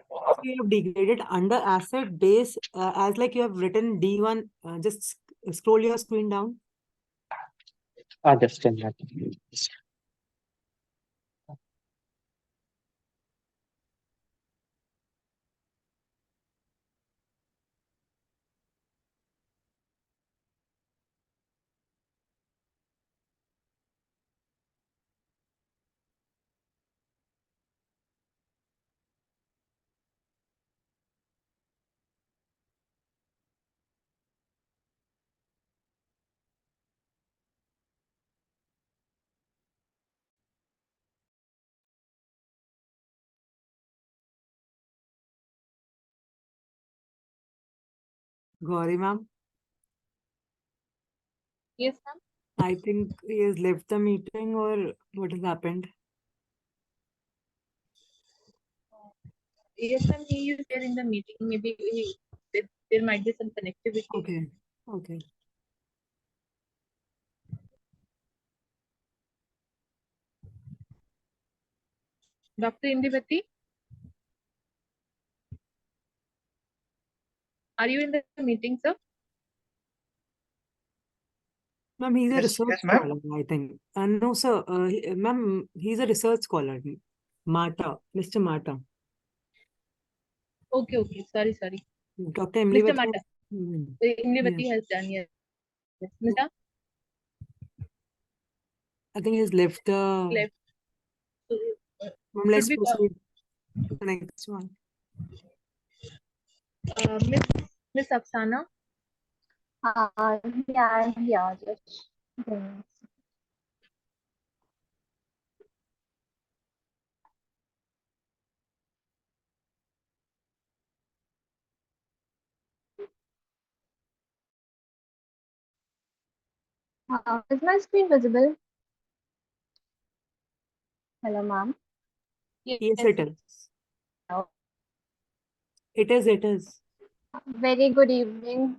S2: So you have degraded under acid base, as like you have written D1. Just scroll your screen down.
S7: Just a minute.
S2: Gauri ma'am,
S1: Yes, ma'am.
S2: I think he has left the meeting, or what has happened?
S1: Yes, ma'am. He is there in the meeting. Maybe there might be some connectivity.
S2: Okay.
S1: Dr. Indivati, are you in the meeting, sir?
S2: Ma'am, he's a
S6: Yes,
S2: research
S6: yes, ma'am.
S2: scholar, I think. No, sir. Ma'am, he's a research scholar. Mr. Mata.
S1: Okay. Sorry.
S2: Dr. Emily
S1: Mr. Mata. Indivati
S2: yes.
S1: has done, yes. Mr.
S2: I think he's left the.
S1: Left.
S2: Ma'am, let's
S1: Should we,
S2: proceed to the next one.
S1: Miss Afsana?
S3: Yeah, just is my screen visible? Hello, ma'am.
S2: Yes, it is. It is.
S8: Very good evening.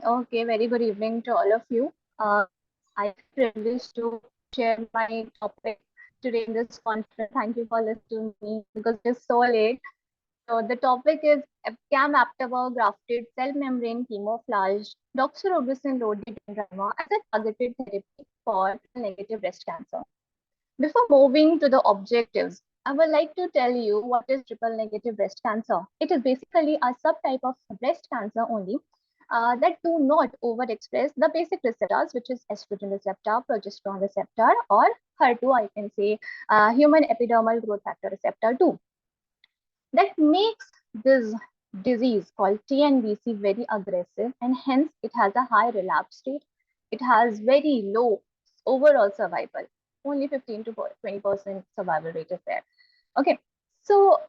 S8: Okay, very good evening to all of you. I am privileged to share my topic today in this conference. Thank you for listening to me because it's so late. So the topic is EpCAM aptamer grafted cell membrane camouflage doxorubicin loaded dendrimer as a targeted therapy for negative breast cancer. Before moving to the objectives, I would like to tell you what is triple negative breast cancer. It is basically a subtype of breast cancer only that do not overexpress the basic receptors, which is estrogen receptor, progesterone receptor, or HER2, I can say human epidermal growth factor receptor 2. That makes this disease called TNBC very aggressive, and hence it has a high relapse rate. It has very low overall survival. Only 15 to 20% survival rate is there. Okay, so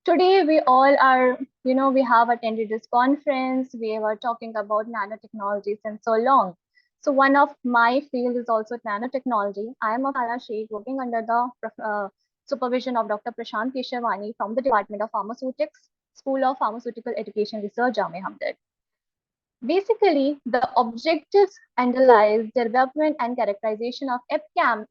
S8: today we all are, we have attended this conference. We were talking about nanotechnology since so long. So one of my field is also nanotechnology. I am a Farah Sheikh working under the supervision of Dr. Prashant Keshavani from the Department of Pharmaceutics, School of Pharmaceutical Education Research, Jamia Hamdard. Basically, the objectives analyze development and characterization of EpCAM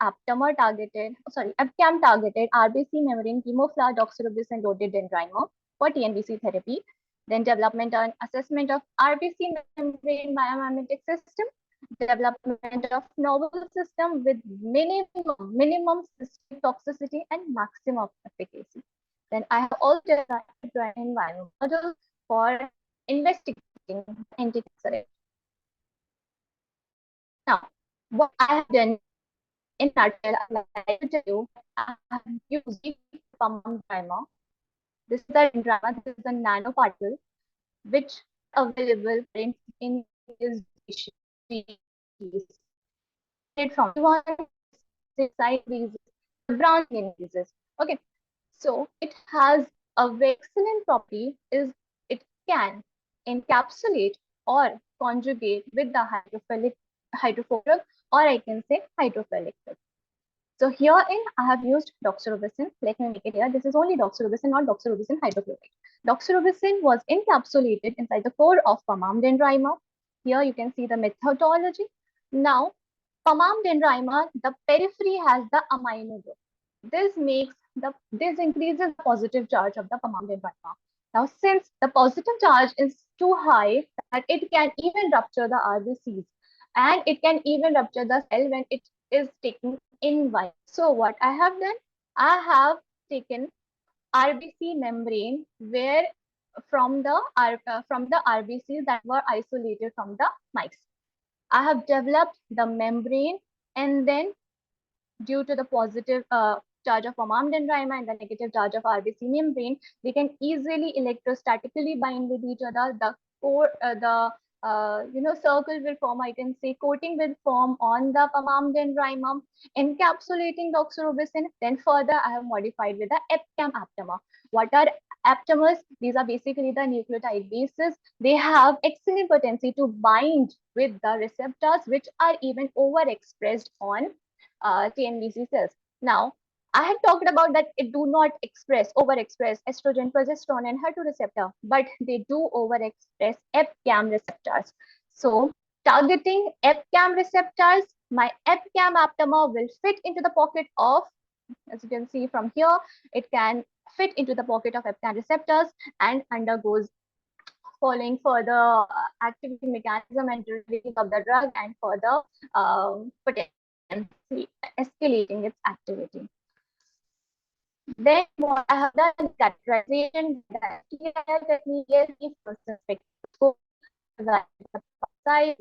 S8: targeted RBC membrane camouflage doxorubicin loaded dendrimer for TNBC therapy. Then development and assessment of RBC membrane biomimetic system, development of novel system with minimum systemic toxicity and maximum efficacy. Then I have also designed environment model for investigating anti-cancer agents. Now, what I have done in a nutshell, I would like to tell you, I have used pump primer. This is the dendrimer, this is the nanoparticle, which is available in this species. From one side brown diseases. Okay, so it has a very excellent property is it can encapsulate or conjugate with the hydrophobic, or I can say hydrophilic. So herein I have used doxorubicin. Let me make it here. This is only doxorubicin, not doxorubicin hydrochloride. Doxorubicin was encapsulated inside the core of Pamam dendrimer. Here you can see the methodology. Now, Pamam dendrimer, the periphery has the amino group. This increases the positive charge of the Pamam dendrimer. Now, since the positive charge is too high that it can even rupture the RBCs, and it can even rupture the cell when it is taken in vivo. So what I have done, I have taken RBC membrane where from the RBCs that were isolated from the mice. I have developed the membrane, and then due to the positive charge of Pamam dendrimer and the negative charge of RBC membrane, they can easily electrostatically bind with each other. The core, circle will form, I can say coating will form on the Pamam dendrimer, encapsulating doxorubicin. Then further, I have modified with the EpCAM aptamer. What are aptamers? These are basically the nucleotide bases. They have excellent potency to bind with the receptors, which are even overexpressed on TNBC cells. Now, I had talked about that it do not overexpress estrogen, progesterone, and HER2 receptor, but they do overexpress EpCAM receptors. So, targeting EpCAM receptors, my EpCAM aptamer will fit into the pocket of, as you can see from here, it can fit into the pocket of EpCAM receptors and undergoes following further activity mechanism and release of the drug and further potentially escalating its activity. Then what I have done is characterization technique is spectroscope, size,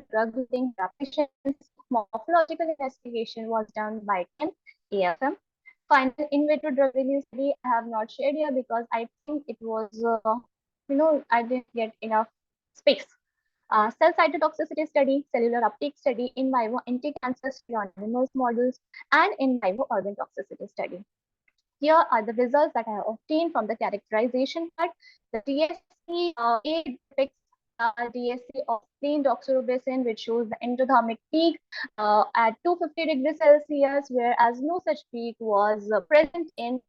S8: drug using patients. Morphological investigation was done by AFM. Final in vitro drug release study I have not shared here because I think it was, I didn't get enough space. Cell cytotoxicity study, cellular uptake study, in vivo anti-cancer study on animals models, and in vivo organ toxicity study. Here are the results that I have obtained from the characterization part. The DSC depicts DSC of plain doxorubicin, which shows the endothermic peak at 250 degrees Celsius, whereas no such peak was present in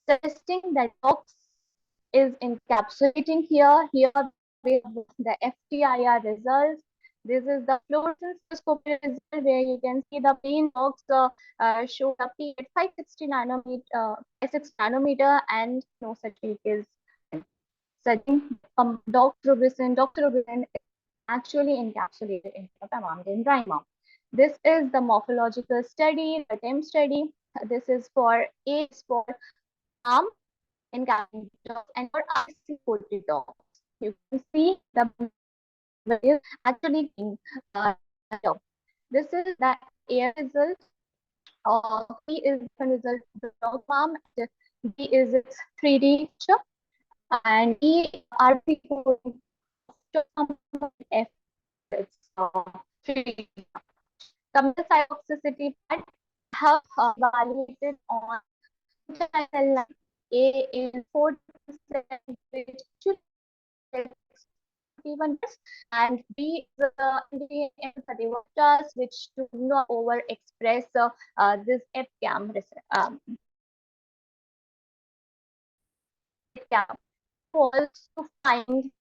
S8: suggesting that is encapsulating here. Here we have the FTIR results. This is the fluorescence spectroscopy result where you can see the plain dogs show the peak at 560 nanometer, 560 nanometer, and no such peak is suggesting doxorubicin is actually encapsulated in the mammalian rhino. This is the morphological study, the TEM study. This is for A for arm encapsulated dogs and for IC coated dogs. You can see the is actually in dog. This is the A result. B is the result of the dog farm. D is its 3D picture, and E RP F its 3D. Coming to cytotoxicity part, have evaluated on cell A is 4%, which should even this, and B is the which do not overexpress this FCAM also find.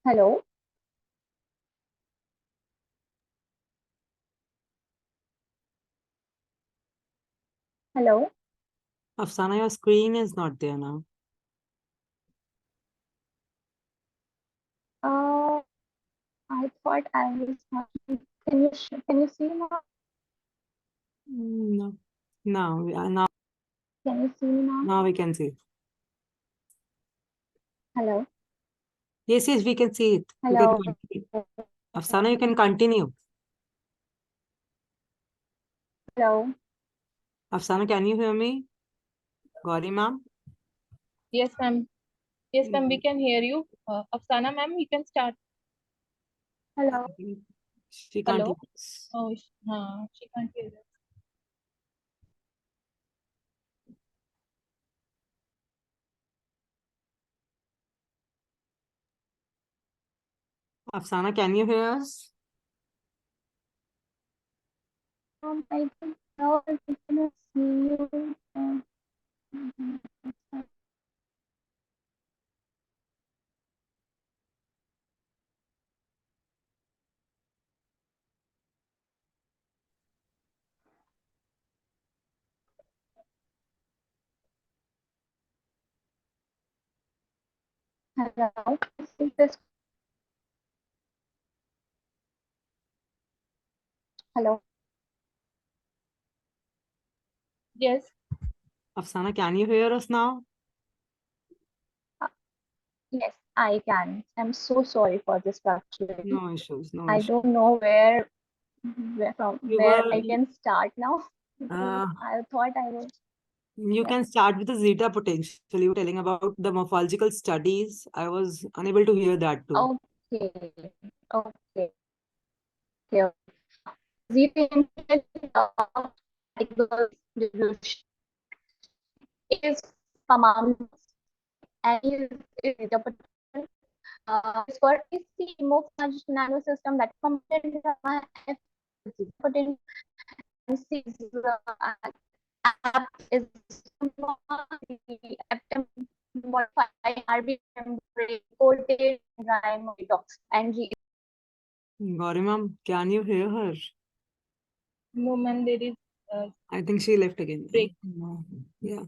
S8: Hello. Hello.
S2: Afsana, your screen is not there now.
S8: I thought I was not. Can you see now?
S2: No. Now
S8: Can you see now?
S2: now we can see.
S8: Hello.
S2: Yes, we can see it. You can
S8: Hello.
S2: continue. Afsana, you can continue.
S8: Hello.
S2: Afsana, can you hear me? Gauri ma'am?
S1: Yes, ma'am. Yes, ma'am, we can hear you. Afsana, ma'am, you can start.
S8: Hello.
S2: She can't
S1: Hello?
S2: hear us.
S1: Oh, she can't hear us.
S2: Afsana, can you hear us?
S8: I think now I can see you. Hello. Is this? Hello.
S1: Yes.
S2: Afsana, can you hear us now?
S8: Yes, I can. I'm so sorry for this fluctuation.
S2: No issues, no
S8: I
S2: issues.
S8: don't know where
S2: You
S8: where
S2: were-
S8: I can start now.
S2: Uh,
S8: I thought I was.
S2: You
S8: Yeah.
S2: can start with the zeta potential. You were telling about the morphological studies. I was unable to hear that too.
S8: Okay. Okay. Okay. Zero distribution is among and is the potential is for AC morphological nanosystem that compared potential and sees app is modify RB membrane coated rhymodox and G.
S2: Gauri ma'am, can you hear her?
S1: No, ma'am, there is
S2: I think she left again.
S1: break.
S2: No. Yeah.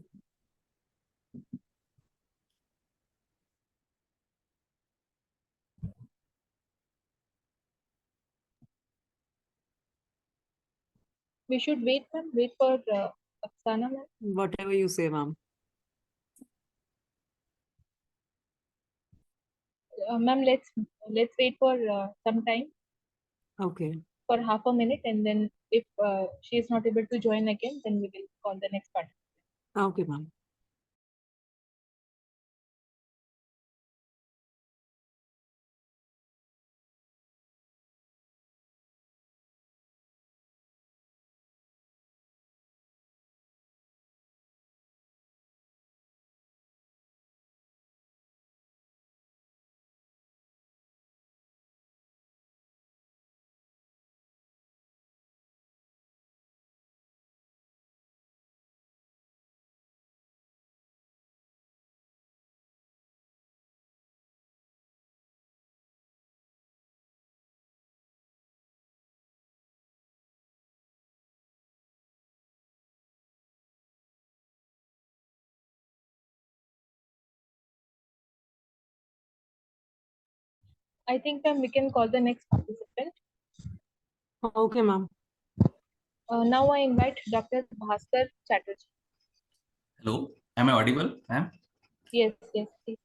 S1: We should wait, ma'am. Wait for Afsana, ma'am.
S2: Whatever you say, ma'am.
S1: Ma'am, let's wait for some time,
S2: Okay.
S1: for half a minute, and then if she is not able to join again, then we will call the next part.
S2: Okay, ma'am.
S1: I think we can call the next participant.
S2: Okay, ma'am.
S1: Now I invite Dr. Bhaskar Chatterjee.
S9: Hello, am I audible, ma'am?
S1: Yes, yes, please.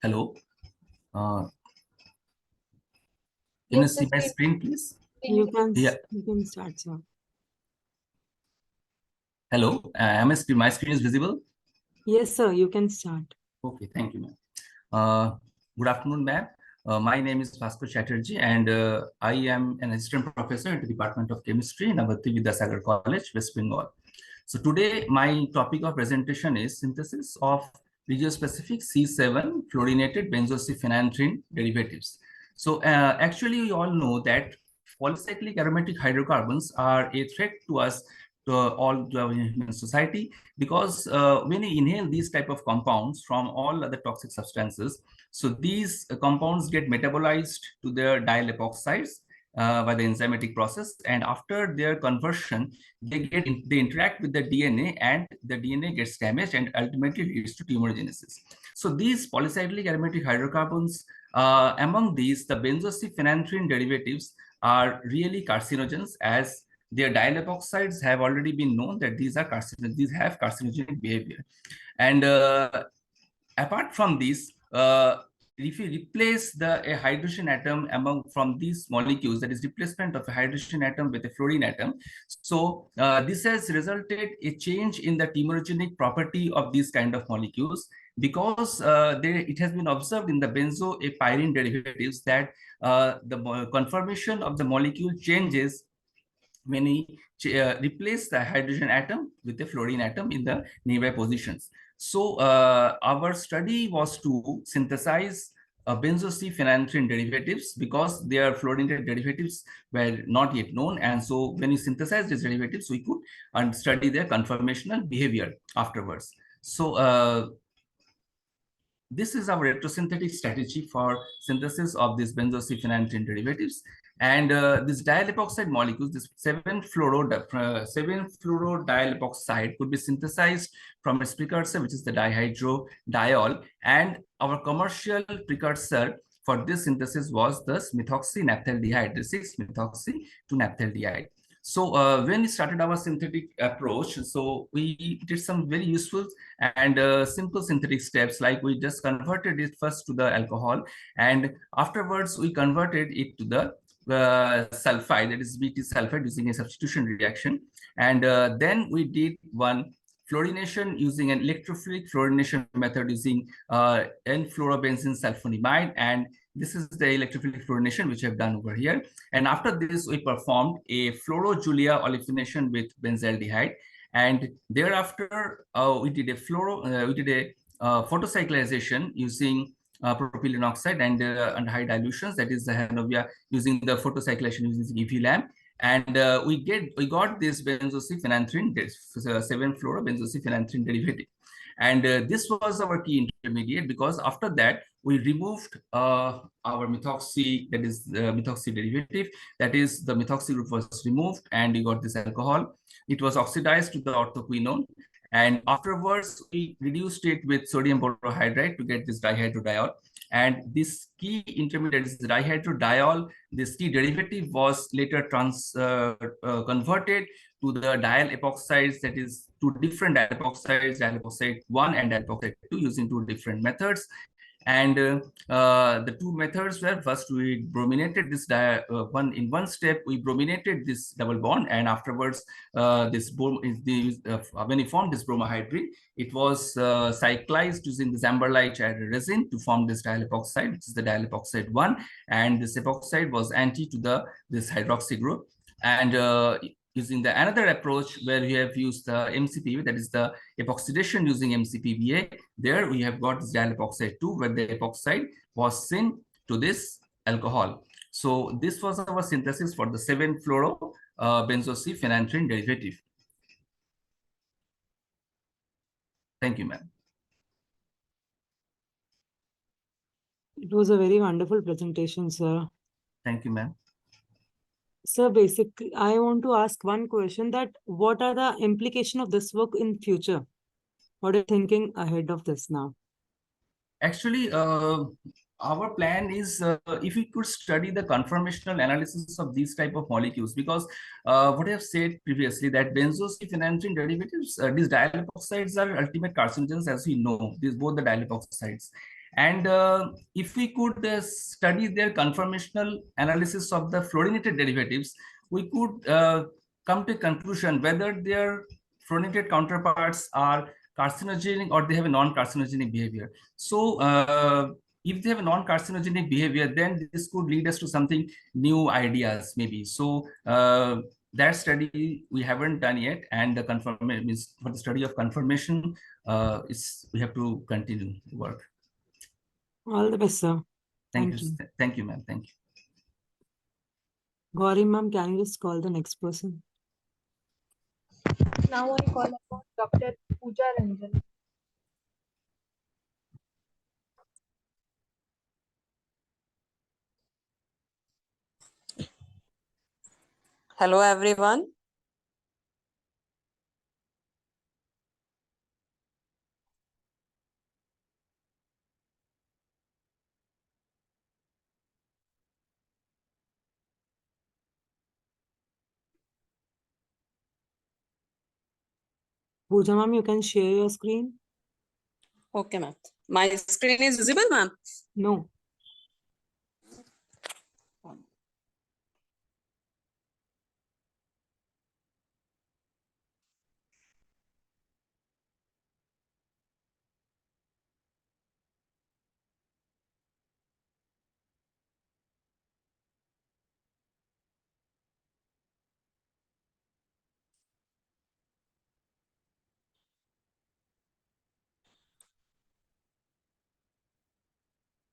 S9: Hello. Can you
S1: Yes,
S9: see my
S1: please.
S9: screen, please?
S2: You can start, sir.
S9: Hello, my screen is visible?
S2: Yes, sir, you can start.
S9: Okay, thank you, ma'am. Good afternoon, ma'am. My name is Bhaskar Chatterjee, and I am an assistant professor in the Department of Chemistry in Avanti Vidyasagar College, West Bengal. So today, my topic of presentation is synthesis of regiospecific C7 fluorinated benzosiphenanthrin derivatives. So actually, you all know that polycyclic aromatic hydrocarbons are a threat to us, to all to our human society, because when we inhale these type of compounds from all other toxic substances, so these compounds get metabolized to their dial epoxides by the enzymatic process, and after their conversion, they interact with the DNA, and the DNA gets damaged and ultimately leads to tumorigenesis. So these polycyclic aromatic hydrocarbons, among these, the benzosiphenanthrin derivatives are really carcinogens, as their dial epoxides have already been known that these are carcinogens, these have carcinogenic behavior. And apart from these, if you replace a hydrogen atom from these molecules, that is replacement of a hydrogen atom with a fluorine atom, so this has resulted a change in the temorogenic property of these kind of molecules, because it has been observed in the benzopyrene derivatives that the conformation of the molecule changes when we replace the hydrogen atom with a fluorine atom in the nearby positions. So our study was to synthesize benzosiphenanthrin derivatives, because their fluorinated derivatives were not yet known. And so when we synthesize these derivatives, we could study their conformational behavior afterwards. So this is our retrosynthetic strategy for synthesis of these benzosiphenanthrin derivatives. And this dial epoxide molecules, this 7-fluorodial epoxide, could be synthesized from its precursor, which is the dihydrodiol. And our commercial precursor for this synthesis was the methoxynaphthaldehyde, the 6-methoxy-2-naphthaldehyde. So when we started our synthetic approach, so we did some very useful and simple synthetic steps, like we just converted it first to the alcohol, and afterwards we converted it to the sulfide, that is Bt sulfide, using a substitution reaction. And then we did one fluorination using an electrophilic fluorination method using N-fluorobenzene sulfonimide, and this is the electrophilic fluorination which I've done over here. And after this, we performed a fluoro-Julia olefination with benzaldehyde, and thereafter we did a photocyclization using propylene oxide and high dilutions, that is the Hanovia, using the photocyclization using EV lamp. And we got this benzosiphenanthrin, 7-fluorobenzosiphenanthrin derivative. And this was our key intermediate, because after that we removed our methoxy, that is the methoxy derivative, that is the methoxy group was removed, and you got this alcohol. It was oxidized to the orthoquinone, and afterwards we reduced it with sodium borohydride to get this dihydrodiol. And this key intermediate is dihydrodiol. This key derivative was later converted to the dial epoxides, that is two different dial epoxides, dial epoxide 1 and dial epoxide 2, using two different methods. And the two methods were, first we brominated this in one step we brominated this double bond, and afterwards when we formed this bromohydrine, it was cyclized using this amberlite resin to form this dial epoxide, which is the dial epoxide 1, and this epoxide was anti to this hydroxy group. And using another approach where we have used the MCPBA, that is the epoxidation using MCPBA, there we have got this dial epoxide 2, where the epoxide was syn to this alcohol. So this was our synthesis for the 7-fluorobenzosiphenanthrin derivative. Thank you, ma'am.
S2: It was a very wonderful presentation, sir.
S9: Thank you, ma'am.
S2: So basically, I want to ask one question, that what are the implication of this work in future? What are you thinking ahead of this now?
S9: Actually, our plan is if we could study the conformational analysis of these type of molecules, because what I have said previously, that benzosiphenandrine derivatives, these diallyl are ultimate carcinogens, as we know, these both the diallyl. And if we could study their conformational analysis of the fluorinated derivatives, we could come to a conclusion whether their fluorinated counterparts are carcinogenic or they have a non-carcinogenic behavior. So if they have a non-carcinogenic behavior, then this could lead us to something new ideas maybe. So that study we haven't done yet, and the confirmation means for the study of confirmation we have to continue the work.
S2: All the best, sir.
S9: Thank you. Thank you, ma'am. Thank you.
S2: Gauri ma'am, can you just call the next person?
S1: Now I call upon Dr. Pooja Ranjan.
S10: Hello, everyone.
S2: Pooja ma'am, you can share your screen?
S10: Okay, ma'am. My screen is visible, ma'am?
S2: No.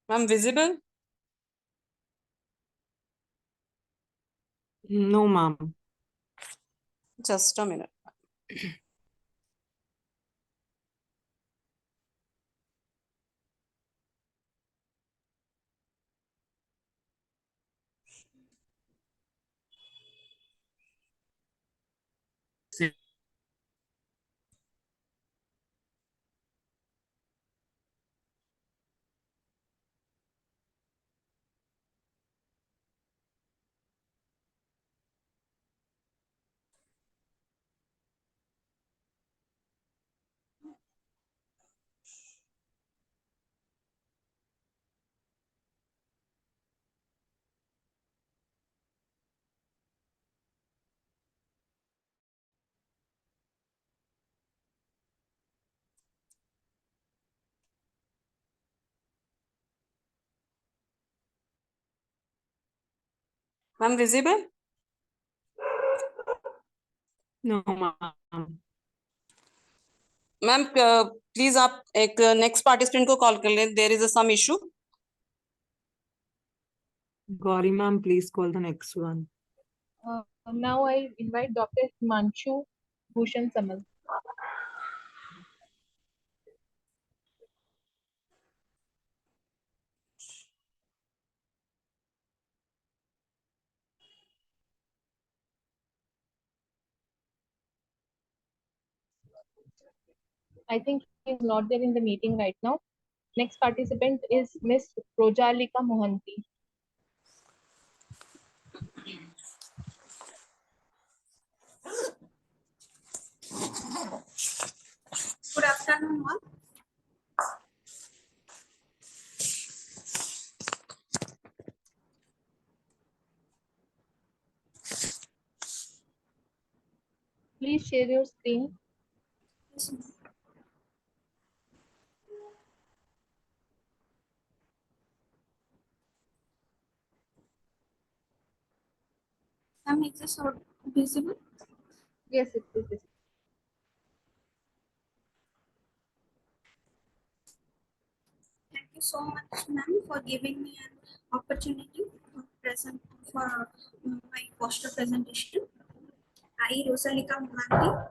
S10: Ma'am, visible?
S2: No, ma'am.
S10: Just a minute. Ma'am, visible?
S2: No, ma'am.
S10: Ma'am please आप एक next participant को call कर लें, there is some issue.
S2: Gauri ma'am, please call the next one.
S1: Now I invite Dr. Himanshu Bhushan Samal. I think he is not there in the meeting right now. Next participant is Miss Rojalika Mohanty.
S4: Good afternoon, all.
S1: Please share your screen.
S4: Yes, ma'am. Ma'am, is this visible?
S1: Yes, it is visible.
S4: Thank you so much, ma'am, for giving me an opportunity to present for my poster presentation. I, Rosalika Mohanty,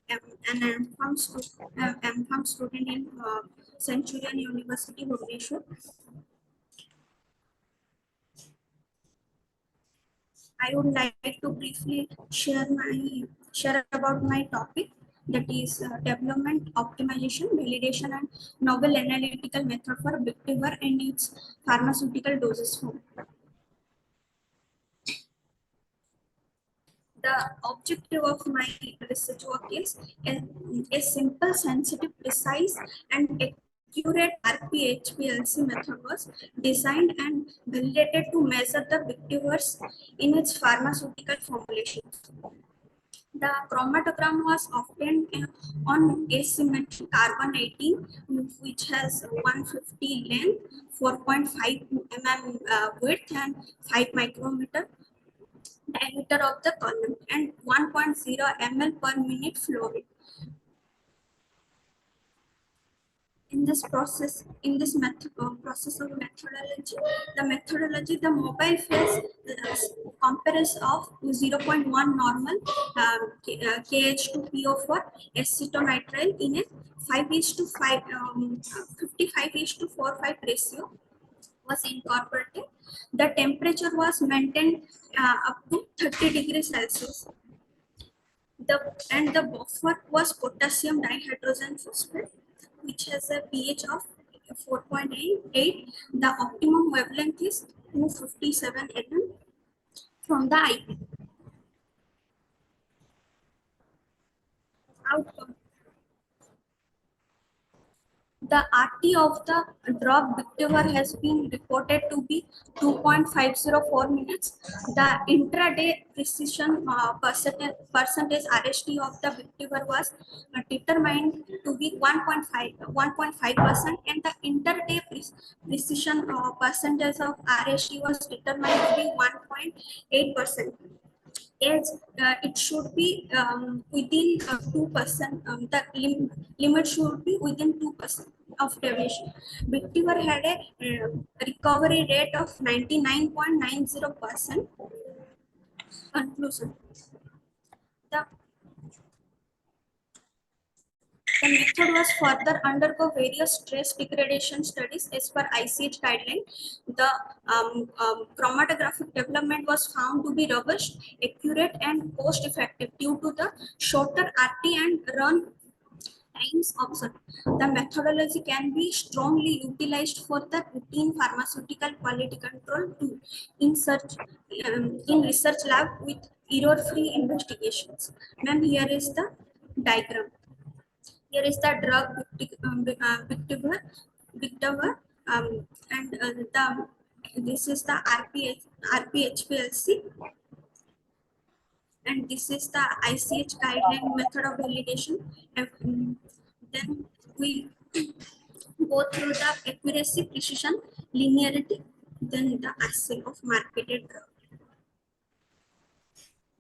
S4: am an M.Pharm student in Centurion University, Bhubaneswar.
S11: I would like to briefly share about my topic, that is development, optimization, validation, and novel analytical method for Bictiver and its pharmaceutical doses form. The objective of my research work is a simple, sensitive, precise, and accurate RP-HPLC method was designed and validated to measure the Bictivers in its pharmaceutical formulations. The chromatogram was obtained on asymmetric carbon 18, which has 150 length, 4.5 mm width, and 5 micrometer diameter of the column, and 1.0 ml per minute flow rate. In this process, process of methodology, the mobile phase comparison of 0.1 normal KH2PO4 acetonitrile in a 5:5 55:45 ratio was incorporated. The temperature was maintained up to 30 degrees Celsius. The buffer was potassium dihydrogen phosphate, which has a pH of 4.8. The optimum wavelength is 257 nm from the IP. Outcome. The RT of the drug Bictiver has been reported to be 2.504 minutes. The intraday precision percentage RST of the Bictiver was determined to be 1.5%, and the interday precision percentage of RST was determined to be 1.8%. As it should be within 2%, the limit should be within 2% of deviation. Bictiver had a recovery rate of 99.90%. Conclusion. The method was further undergo various stress degradation studies as per ICH guideline. The chromatographic development was found to be robust, accurate, and cost-effective due to the shorter RT and run times observed. The methodology can be strongly utilized for the routine pharmaceutical quality control tool in research lab with error-free investigations. Ma'am, here is the diagram. Here is the drug Bictiver, and this is the RP-HPLC, and this is the ICH guideline method of validation. And then we go through the accuracy, precision, linearity, then the assay of marketed drug.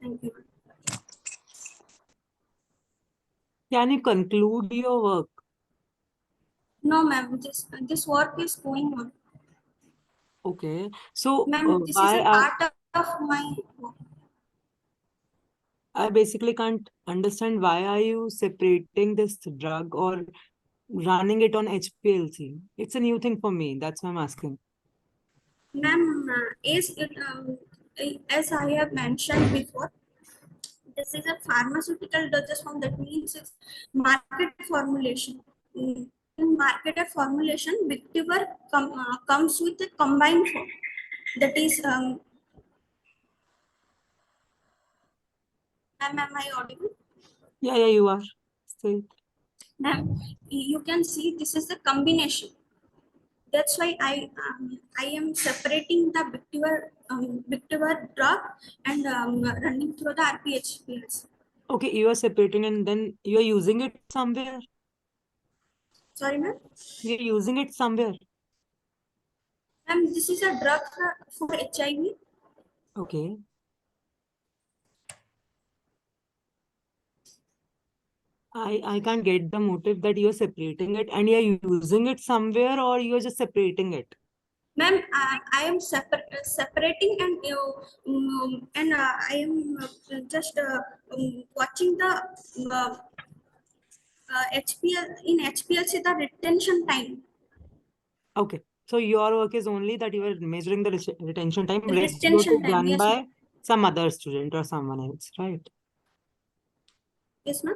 S11: Thank you.
S2: Can you conclude your work?
S11: No, ma'am. This work is going on.
S2: Okay. So
S11: Ma'am, this is a part of my work.
S2: I basically can't understand why are you separating this drug or running it on HPLC? It's a new thing for me. That's why I'm asking.
S11: Ma'am, as I have mentioned before, this is a pharmaceutical dosage form. That means it's marketed formulation. In marketed formulation, Bictiver comes with a combined form. That is, ma'am, am I audible?
S2: Yeah, you are. Say it.
S11: Ma'am, you can see this is the combination. That's why I am separating the Bictiver drug and running through the RP-HPLC.
S2: Okay, you are separating and then you are using it somewhere.
S11: Sorry, ma'am?
S2: You're using it somewhere.
S11: Ma'am, this is a drug for HIV.
S2: Okay. I can't get the motive that you're separating it and you're using it somewhere, or you're just separating it.
S11: Ma'am, I am separating and I am just watching the HPLC the retention time.
S2: Okay. So your work is only that you are measuring the retention time. Rest
S11: Retention
S2: work is
S11: time,
S2: done
S11: yes,
S2: by some other student or someone else, right?
S11: Yes, ma'am.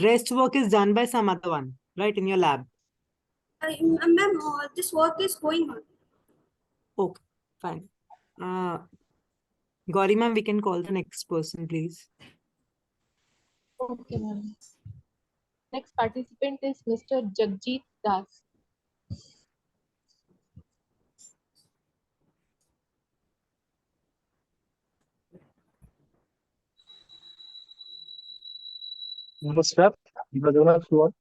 S2: Rest work is done by some other one, right, in your lab.
S11: Ma'am, this work is going on.
S2: Okay, fine. Gauri ma'am, we can call the next person, please.
S1: Okay, ma'am. Next participant is Mr. Jagjit Das.
S12: Namaskar. Bhagwan Suwan.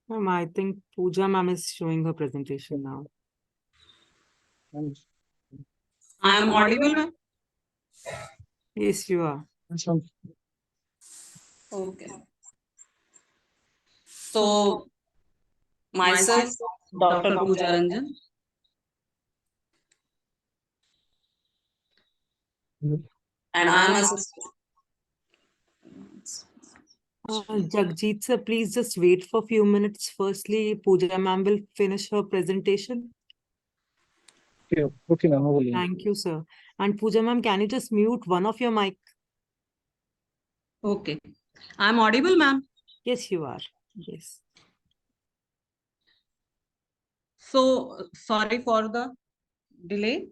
S2: Ma'am, I think Pooja ma'am is showing her presentation now.
S10: I am audible, ma'am?
S2: Yes, you are.
S10: Okay. So, myself, Dr. Pooja Ranjan. And I am assistant.
S2: Jagjit sir, please just wait for a few minutes. Firstly, Pooja ma'am will finish her presentation.
S12: Okay, ma'am.
S2: Thank you, sir. And Pooja ma'am, can you just mute one of your mic?
S10: Okay. I am audible, ma'am?
S2: Yes, you are. Yes.
S10: So, sorry for the delay.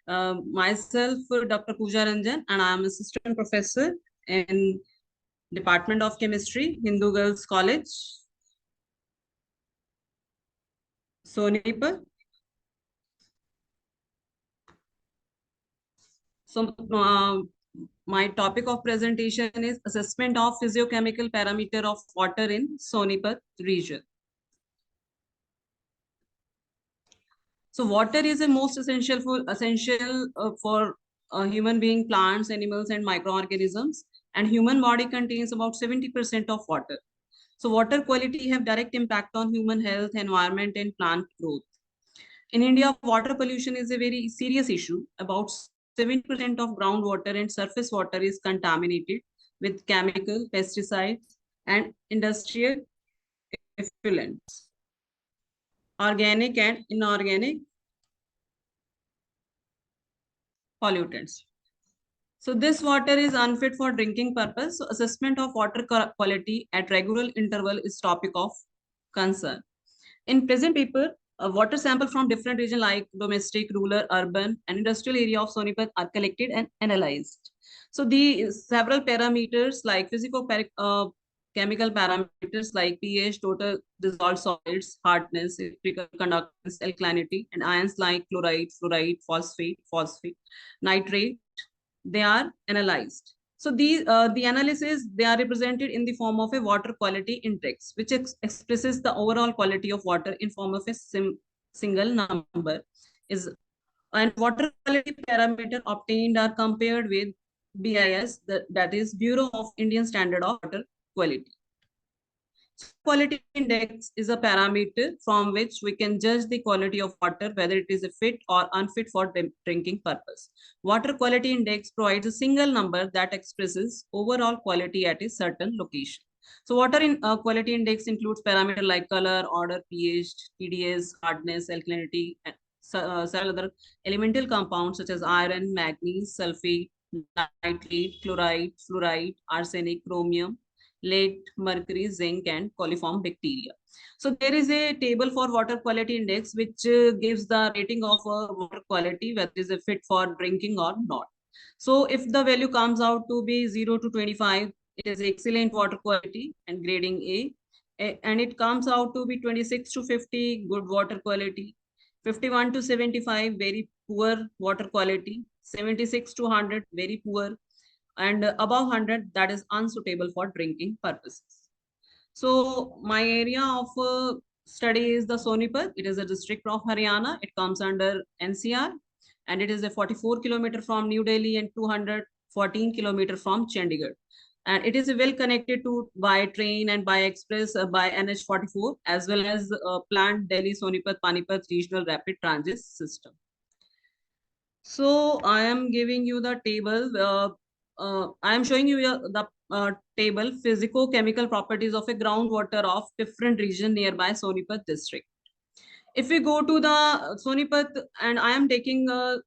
S10: Myself, Dr. Pooja Ranjan, and I am assistant professor in Department of Chemistry, Hindu Girls College, Sonipat. So, my topic of presentation is assessment of physiochemical parameter of water in Sonipat region. So water is a most essential for human being, plants, animals, and microorganisms. And human body contains about 70% of water. So water quality have direct impact on human health, environment, and plant growth. In India, water pollution is a very serious issue. About 70% of groundwater and surface water is contaminated with chemical, pesticides, and industrial effluents, organic and inorganic pollutants. So this water is unfit for drinking purpose. So assessment of water quality at regular interval is topic of concern. In present paper, a water sample from different regions like domestic, rural, urban, and industrial area of Sonipat are collected and analyzed. So the several parameters like chemical parameters like pH, total dissolved solids, hardness, electrical conductance, alkalinity, and ions like chloride, fluoride, phosphate, nitrate, they are analyzed. So the analysis, they are represented in the form of a water quality index, which expresses the overall quality of water in form of a single number. And water quality parameter obtained are compared with BIS, that is Bureau of Indian Standard of Water Quality. Quality index is a parameter from which we can judge the quality of water, whether it is a fit or unfit for drinking purpose. Water quality index provides a single number that expresses overall quality at a certain location. So water quality index includes parameters like color, odor, pH, TDS, hardness, alkalinity, and several other elemental compounds such as iron, manganese, sulfate, nitrate, chloride, fluoride, arsenic, chromium, lead, mercury, zinc, and coliform bacteria. So there is a table for water quality index which gives the rating of water quality, whether it is a fit for drinking or not. So if the value comes out to be 0 to 25, it is excellent water quality and grading A. And it comes out to be 26 to 50, good water quality. 51 to 75, very poor water quality. 76 to 100, very poor. And above 100, that is unsuitable for drinking purposes. So my area of study is the Sonipat. It is a district of Haryana. It comes under NCR, and it is a 44 kilometer from New Delhi and 214 kilometer from Chandigarh. And it is well connected to by train and by express by NH44, as well as planned Delhi Sonipat Panipat regional rapid transit system. So I am giving you the table. I am showing you the table physico-chemical properties of a groundwater of different region nearby Sonipat district. If we go to the Sonipat, and I am taking the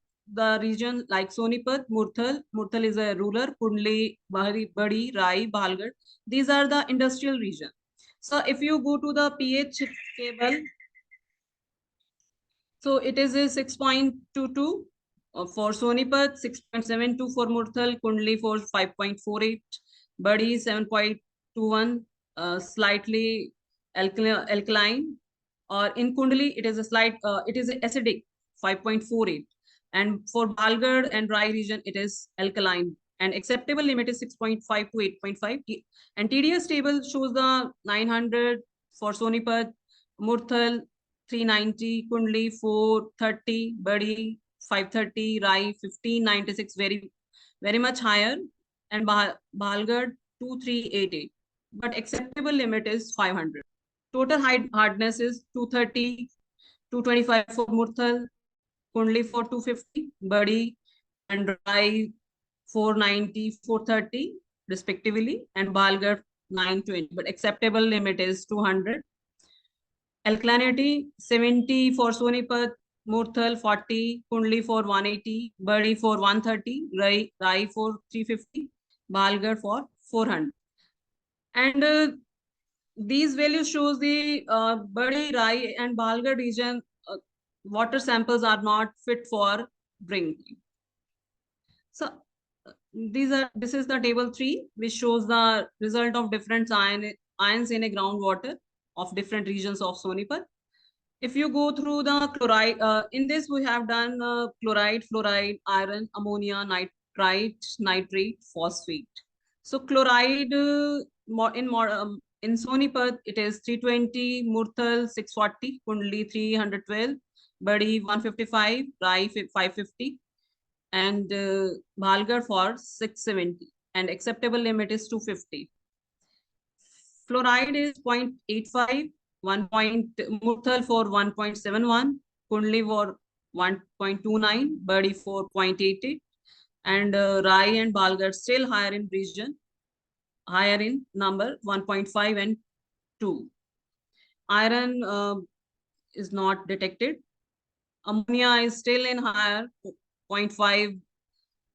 S10: region like Sonipat, Murthal. Murthal is a rural, Kundli, Badi, Rai, Balgad. These are the industrial region. So if you go to the pH table, so it is a 6.22 for Sonipat, 6.72 for Murthal, Kundli for 5.48, Badi 7.21, slightly alkaline, or in Kundli it is a slight, it is acidic 5.48, and for Balgad and Rai region it is alkaline, and acceptable limit is 6.5 to 8.5, and TDS table shows the 900 for Sonipat, Murthal 390, Kundli 430, Badi 530, Rai 1596, very much higher, and Balgad 2388. But acceptable limit is 500. Total hardness is 230, 225 for Murthal, Kundli for 250, Badi and Rai 490, 430 respectively, and Balgad 920. But acceptable limit is 200. Alkalinity 70 for Sonipat, Murthal 40, Kundli for 180, Badi for 130, Rai for 350, Balgad for 400. And these values shows the Badi, Rai and Balgad region water samples are not fit for drinking. So this is the table 3, which shows the result of different ions in a groundwater of different regions of Sonipat. If you go through the chloride, in this we have done chloride, fluoride, iron, ammonia, nitrite, nitrate, phosphate. So chloride in Sonipat it is 320, Murthal 640, Kundli 312, Badi 155, Rai 550, and Balgad for 670, and acceptable limit is 250. Fluoride is 0.85, Murthal for 1.71, Kundli for 1.29, Badi for 0.88, and Rai and Balgad still higher in region, higher in number 1.5 and 2. Iron is not detected. Ammonia is still in higher, 0.5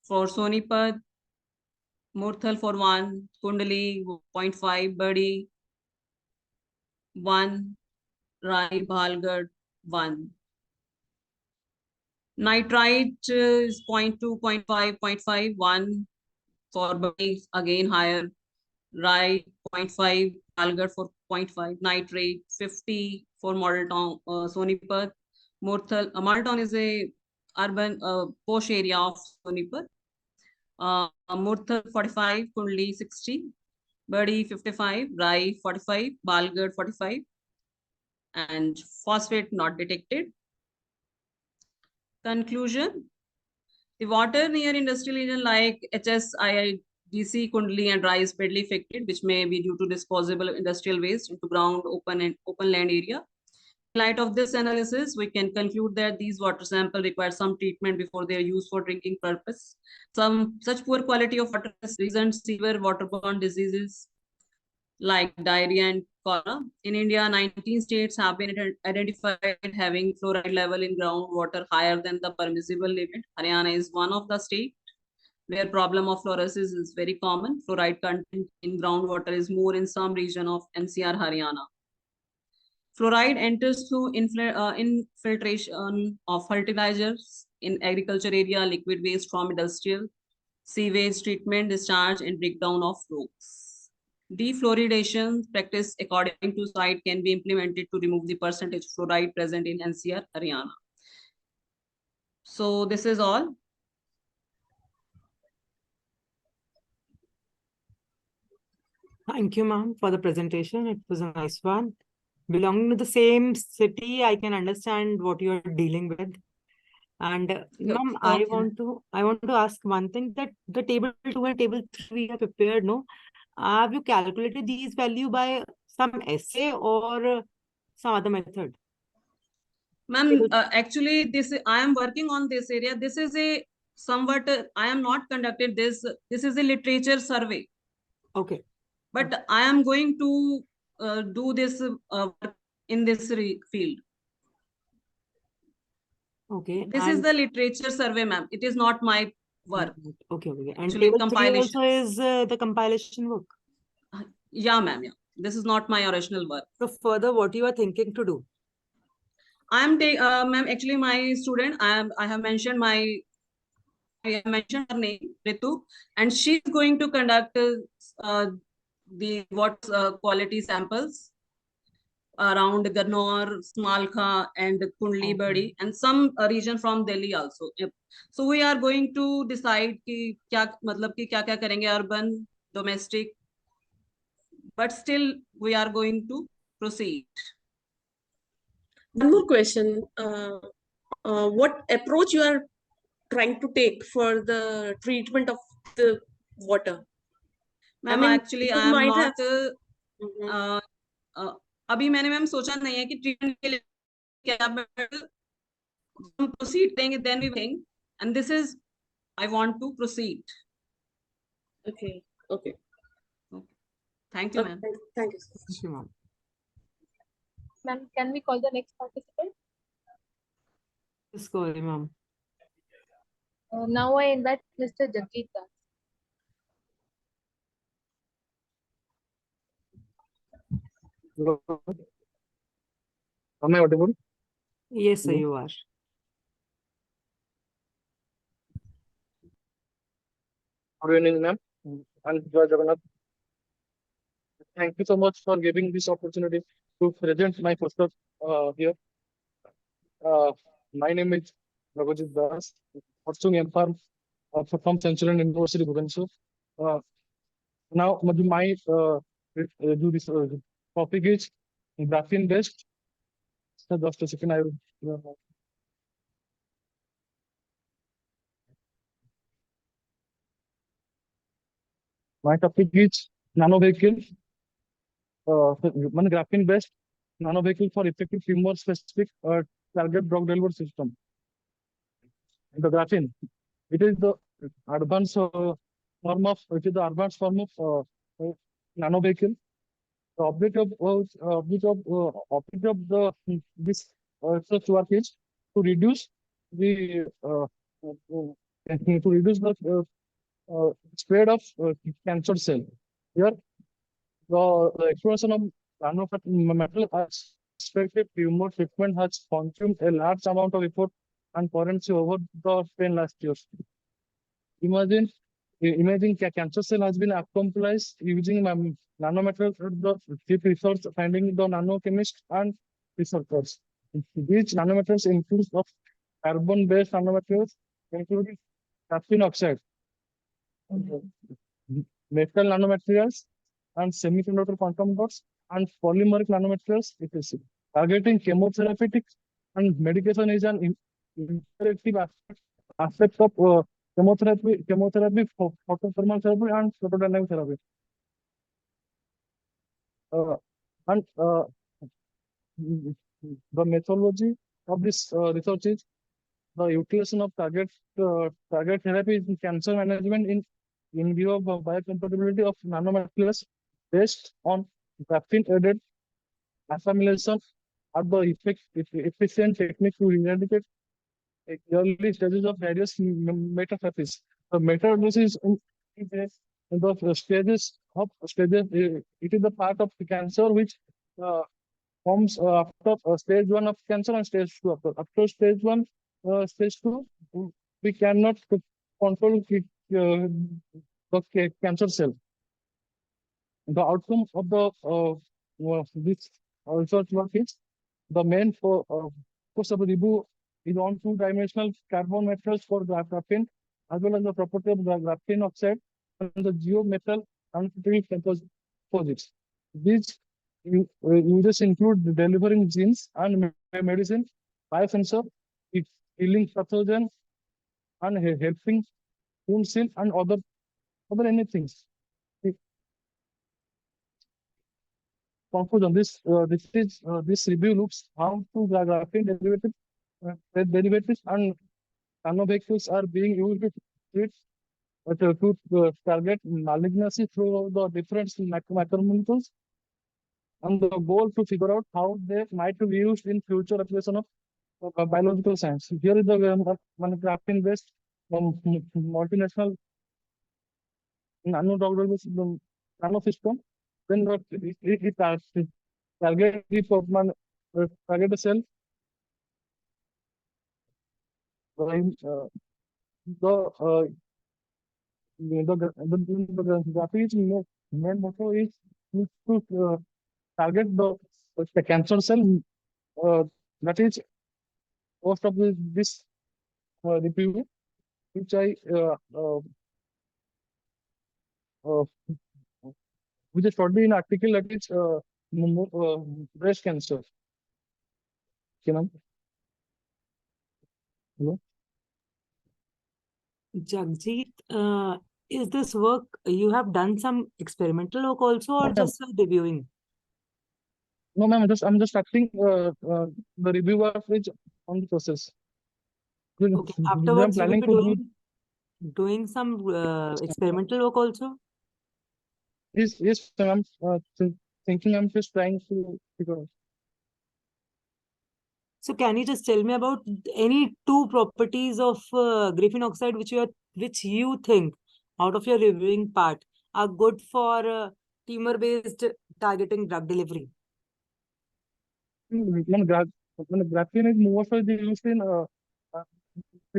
S10: for Sonipat, Murthal for 1, Kundli 0.5, Badi 1, Rai, Balgad 1. Nitrite is 0.2, 0.5, 0.5, 1 for Badi, again higher. Rai 0.5, Balgad for 0.5. Nitrate 50 for Model Town, Sonipat. Murthal, Model Town is a urban posh area of Sonipat. Murthal 45, Kundli 60, Badi 55, Rai 45, Balgad 45, and phosphate not detected. Conclusion: the water near industrial region like ICHE-2023, Kundli and Rai is badly affected, which may be due to disposable industrial waste into ground, open land area. In light of this analysis, we can conclude that these water samples require some treatment before they are used for drinking purpose. Such poor quality of water presents severe waterborne diseases like diarrhea and cholera. In India, 19 states have been identified having fluoride level in groundwater higher than the permissible limit. Haryana is one of the states where problem of fluorosis is very common. Fluoride content in groundwater is more in some region of NCR, Haryana. Fluoride enters through infiltration of fertilizers in agriculture area, liquid waste from industrial, sewage treatment, discharge, and breakdown of rocks. Defluoridation practice according to site can be implemented to remove the percentage fluoride present in NCR, Haryana. So this is all.
S2: Thank you, ma'am, for the presentation. It was a nice one. Belonging to the same city, I can understand what you're dealing with. And ma'am,
S10: Okay.
S2: I want to ask one thing, that the table 2 and table 3 we have prepared, no? Have you calculated these value by some essay or some other method?
S10: Ma'am, actually, I am working on this area. This is a somewhat, I am not conducted this. This is a literature survey.
S2: Okay.
S10: But I am going to do this work in this field.
S2: Okay.
S10: This is the literature survey, ma'am. It is not my work.
S2: Okay. And
S10: Actually,
S2: table 3
S10: compilation.
S2: also is the compilation work.
S10: Yeah, ma'am. Yeah. This is not my original work.
S2: So further, what you are thinking to do?
S10: Ma'am, actually my student, I have mentioned her name, Ritu, and she's going to conduct the quality samples around Ganor, Smalkha, and Kundli Badi, and some region from Delhi also. Yep. So we are going to decide कि क्या करेंगे, urban, domestic, but still we are going to proceed.
S5: One more question. What approach you are trying to take for the treatment of the water?
S10: Ma'am, actually I am not अभी मैंने ma'am सोचा नहीं है कि treatment के लिए क्या, हम proceed करेंगे, then we think, and this is I want to proceed.
S5: Okay.
S10: Thank you, ma'am.
S5: Thank you,
S2: ma'am.
S1: Ma'am, can we call the next participant?
S2: Yes, go ahead, ma'am.
S1: Now I invite Mr. Jagjit Das.
S12: Am I audible?
S2: Yes, sir, you are.
S12: Good evening, ma'am. And Jai Jagannath. Thank you so much for giving this opportunity to present my poster here. My name is Raghujeet Das, pursuing M.Pharm from Central University, Bhubaneswar. Now, my topic is graphene based. So just a second, I will. My topic is nano vehicle. One graphene based nano vehicle for effective tumor specific target drug delivery system. The graphene, it is the advanced form of nano vehicle. The object of this research work is to reduce the spread of cancer cell. Here, the exploration of nanometal as expected tumor treatment has consumed a large amount of effort and currency over the 10 last years. Imagine cancer cell has been accomplished using nanometal, the chief research finding the nanochemist and researchers. These nanometals include of carbon-based nanomaterials, including graphene oxide, metal nanomaterials, and semiconductor quantum dots, and polymeric nanomaterials, etc. Targeting chemotherapeutic and medication is an interactive aspect of chemotherapy, photothermal therapy, and photodynamic therapy. The methodology of this research is the utilization of target therapy in cancer management in view of biocompatibility of nanomaterials based on graphene-aided assimilation are the efficient technique to eradicate early stages of various metastases. The metastasis in the stages, it is the part of the cancer which forms after stage 1 of cancer and stage 2. After stage 1, stage 2, we cannot control the cancer cell. The outcome of the this research work is the main focus of the review is on two-dimensional carbon materials for graphene, as well as the property of the graphene oxide and the geometal composites. These uses include delivering genes and medicine, biosensor, healing pathogen, and helping wound seal and other anything. Conclusion: this review looks how to graphene derivatives and nanovehicles are being used to treat to target malignancy through the different macromolecules, and the goal to figure out how they might be used in future application of biological science. Here is the manufacturing based multinational nano system. Then it target target the cell. The graphics main motto is to target the cancer cell. That is most of this review, which I which is studied in article that is breast cancer. Okay, ma'am. Hello.
S2: Jagjit, is this work, you have done some experimental work also, or just reviewing?
S12: No, ma'am. I'm just acting the review of which on the process.
S2: Okay. Afterwards, you will
S12: planning
S2: be
S12: to
S2: doing some experimental work also?
S12: Yes, ma'am. Thinking I'm just trying to figure out.
S2: So can you just tell me about any two properties of graphene oxide which you think out of your reviewing part are good for tumor-based targeting drug delivery?
S12: Graphene is mostly used in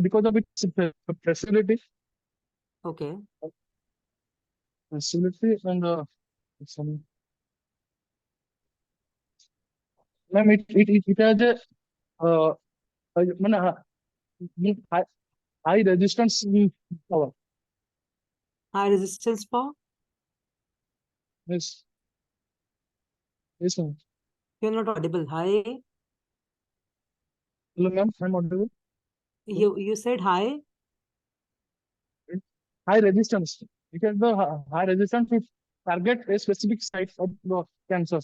S12: because of its flexibility.
S2: Okay.
S12: Flexibility and ma'am, it has a high resistance power.
S2: High resistance power?
S12: Yes. Yes, ma'am.
S2: You're not audible. High?
S12: Hello, ma'am. I'm audible.
S2: You said high?
S12: High resistance. It has the high resistance to target a specific site of the cancer.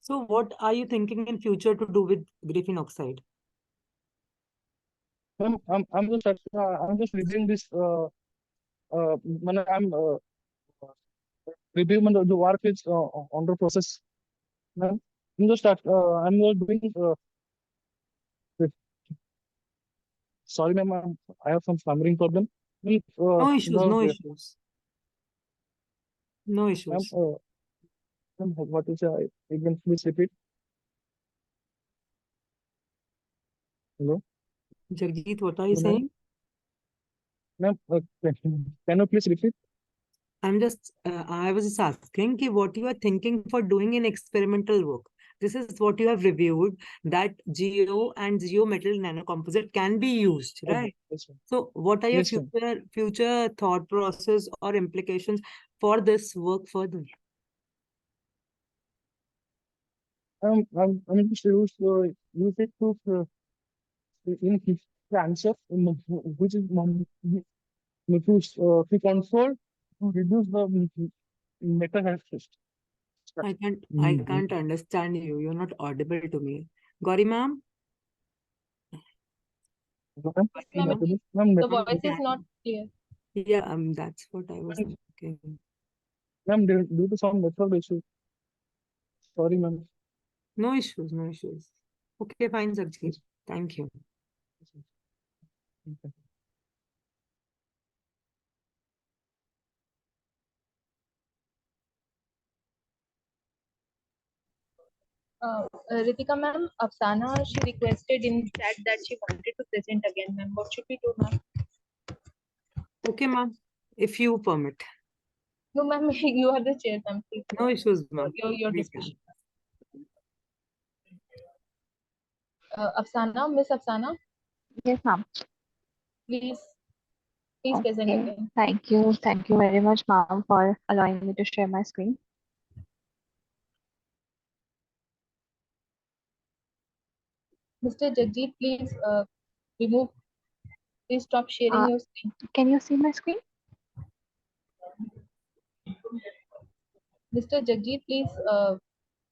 S2: So what are you thinking in future to do with graphene oxide?
S12: I'm just reviewing this. I'm reviewing the work is under process. I'm just I'm not doing. Sorry, ma'am. I have some stammering problem.
S2: No issues. No issues. No issues.
S12: Ma'am, what is again? Please repeat. Hello.
S2: Jagjit, what are you saying?
S12: Ma'am, can you please repeat?
S2: I was just asking what you are thinking for doing in experimental work. This is what you have reviewed, that geo and geometal nanocomposite can be used, right?
S12: Yes,
S2: so what are your
S12: yes,
S2: future thought process or implications for this work further?
S12: I'm just use it to in cancer, which is to control to reduce the metal health risk.
S2: I can't understand you. You're not audible to me. Gauri ma'am?
S1: Ma'am, the voice is not clear.
S2: Yeah, that's what I was thinking.
S12: Ma'am, due to some network issue. Sorry, ma'am.
S2: No issues, no issues. Okay, fine, Jagjit. Thank you.
S1: Ritika ma'am, Afsana, she requested in chat that she wanted to present again, ma'am. What should we do, ma'am?
S2: Okay, ma'am. If you permit.
S1: No, ma'am, you are the chair, ma'am. Please.
S2: No issues, ma'am.
S1: Your discussion. Afsana, Miss Afsana.
S8: Yes, ma'am.
S1: Please present again.
S8: Thank you very much, ma'am, for allowing me to share my screen.
S1: Mr. Jagjit, please please stop sharing your screen.
S8: Can you see my screen?
S1: Mr. Jagjit, please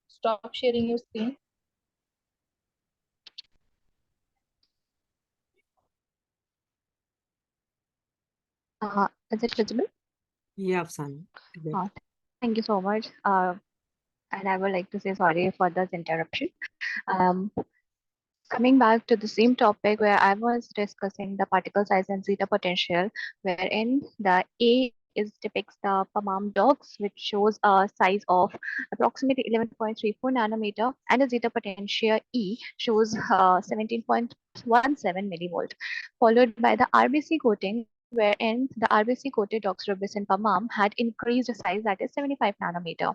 S1: stop sharing your screen.
S8: Is it visible?
S2: Yeah, Afsana.
S8: Thank you so much. And I would like to say sorry for this interruption. Coming back to the same topic where I was discussing the particle size and zeta potential, wherein the A is depicts the Pamam dogs, which shows a size of approximately 11.34 nanometer, and the zeta potential E shows 17.17 millivolt, followed by the RBC coating, wherein the RBC coated doxorubicin Pamam had increased size, that is 75 nanometer.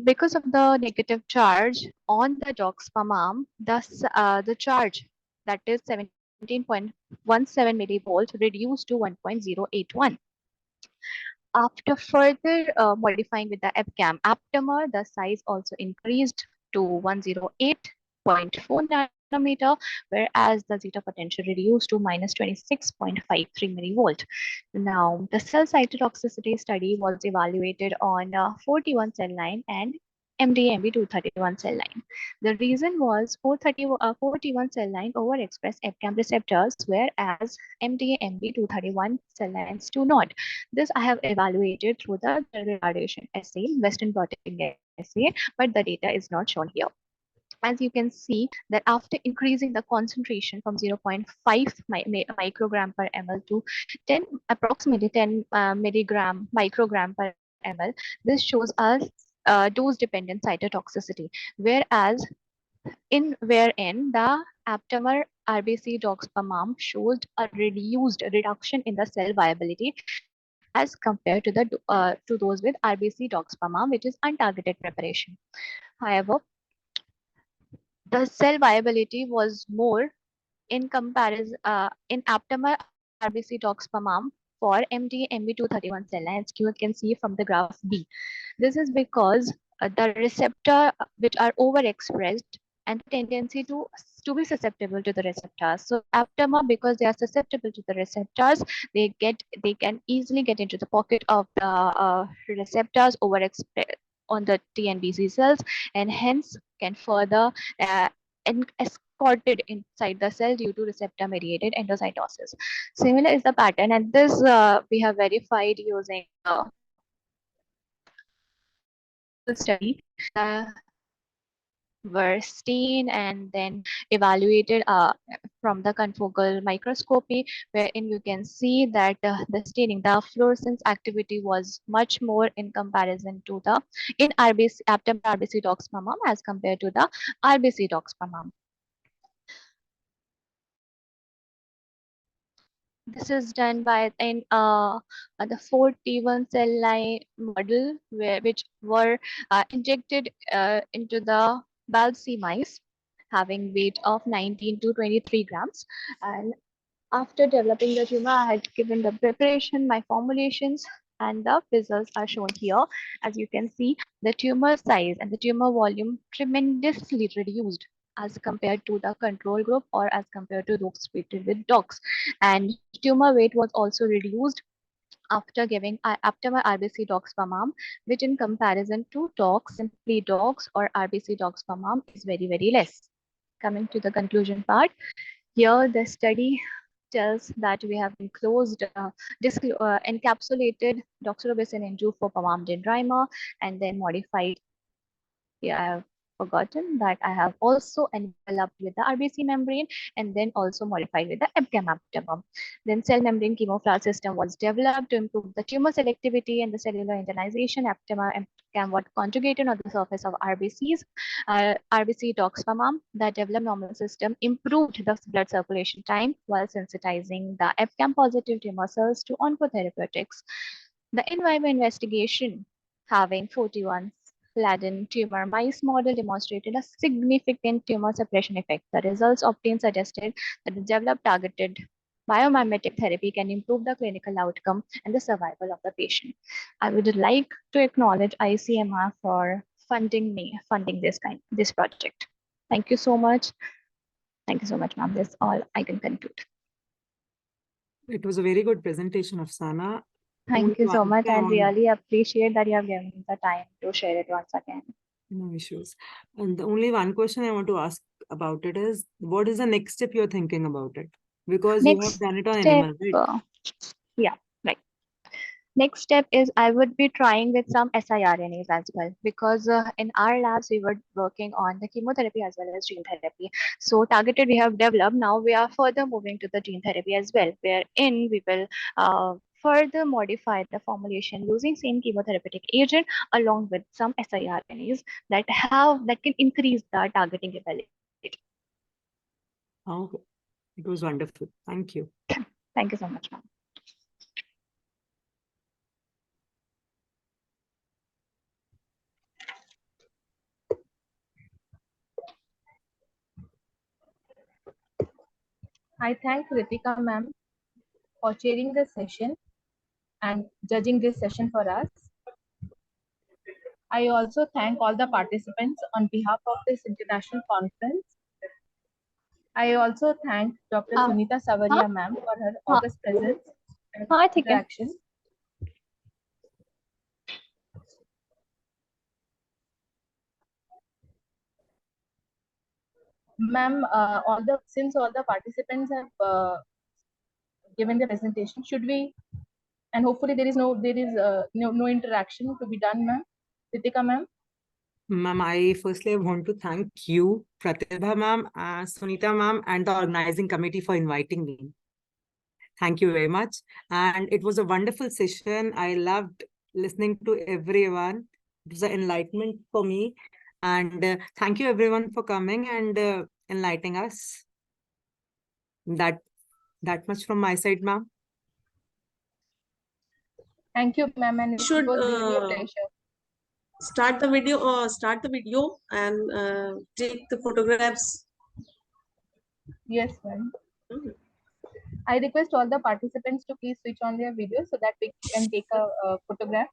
S8: Because of the negative charge on the doxpamam, the charge, that is 17.17 millivolt, reduced to 1.081. After further modifying with the EPCAM aptamer, the size also increased to 108.4 nanometer, whereas the zeta potential reduced to minus 26.53 millivolt. Now, the cell cytotoxicity study was evaluated on 41 cell line and MDMB231 cell line. The reason was 41 cell line overexpress EpCAM receptors, whereas MDMB231 cell lines do not. This I have evaluated through the retardation assay, Western blotting assay, but the data is not shown here. As you can see that after increasing the concentration from 0.5 microgram per ml to 10, approximately 10 microgram per ml, this shows us dose-dependent cytotoxicity, wherein the aptamer RBC doxpamam showed a reduction in the cell viability as compared to those with RBC doxpamam, which is untargeted preparation. However, the cell viability was more in comparison in aptamer RBC doxpamam for MD-MB231 cell lines, you can see from the graph B. This is because the receptor which are overexpressed and tendency to be susceptible to the receptors. So aptamer, because they are susceptible to the receptors, they can easily get into the pocket of the receptors overexpressed on the TNBC cells, and hence can further escorted inside the cell due to receptor mediated endocytosis. Similar is the pattern, and this we have verified using study were stained and then evaluated from the confocal microscopy, wherein you can see that the staining, the fluorescence activity was much more in comparison to the RBC aptamer RBC doxpamam as compared to the RBC doxpamam. This is done by the 41 cell line model, which were injected into the Balsi mice having weight of 19 to 23 grams. And after developing the tumor, I had given the preparation, my formulations, and the results are shown here. As you can see, the tumor size and the tumor volume tremendously reduced as compared to the control group or as compared to those treated with dogs. And tumor weight was also reduced after giving aptamer RBC doxpamam, which in comparison to dogs, simply dogs or RBC doxpamam, is very, very less. Coming to the conclusion part, here the study tells that we have enclosed, encapsulated doxorubicin in for Pamam dendrimer and then modified. Here I have forgotten that I have also enveloped with the RBC membrane and then also modified with the EpCAM aptamer. Then cell membrane chemoflower system was developed to improve the tumor selectivity and the cellular internalization. Aptamer EpCAM was conjugated on the surface of RBCs. RBC doxpamam, the developed normal system, improved the blood circulation time while sensitizing the EpCAM positive tumor cells to oncotherapeutics. The in vivo investigation having 41 Laden tumor mice model demonstrated a significant tumor suppression effect. The results obtained suggested that the developed targeted biomimetic therapy can improve the clinical outcome and the survival of the patient. I would like to acknowledge ICMR for funding this project. Thank you so much. Thank you so much, ma'am. That's all I can conclude.
S2: It was a very good presentation, Afsana.
S8: Thank you so much. I really appreciate that you have given me the time to share it once again.
S2: No issues. And the only one question I want to ask about it is, what is the next step you're thinking about it? Because you have done it on animal, right?
S8: Yeah, right. Next step is I would be trying with some siRNAs as well, because in our labs we were working on the chemotherapy as well as gene therapy. So targeted we have developed. Now we are further moving to the gene therapy as well, wherein we will further modify the formulation using same chemotherapeutic agent along with some siRNAs that can increase the targeting ability.
S2: Oh, it was wonderful. Thank you.
S8: Thank you so much, ma'am.
S1: I thank Ritika ma'am for chairing the session and judging this session for us. I also thank all the participants on behalf of this international conference. I also thank Dr. Sunita Savaria ma'am for her august presence and interaction. Ma'am, since all the participants have given the presentation, should we, and hopefully there is no interaction to be done, ma'am. Ritika ma'am.
S2: Ma'am, I firstly want to thank you, Pratibha ma'am, Sunita ma'am, and the organizing committee for inviting me. Thank you very much. And it was a wonderful session. I loved listening to everyone. It was an enlightenment for me. And thank you everyone for coming and enlightening us. That much from my side, ma'am.
S1: Thank you, ma'am, and it was really a pleasure.
S5: Start the video and take the photographs.
S1: Yes, ma'am. I request all the participants to please switch on their video so that we can take a photograph.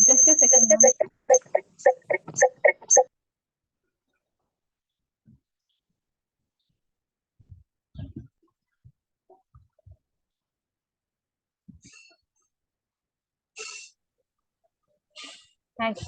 S1: Just a second. Thanks.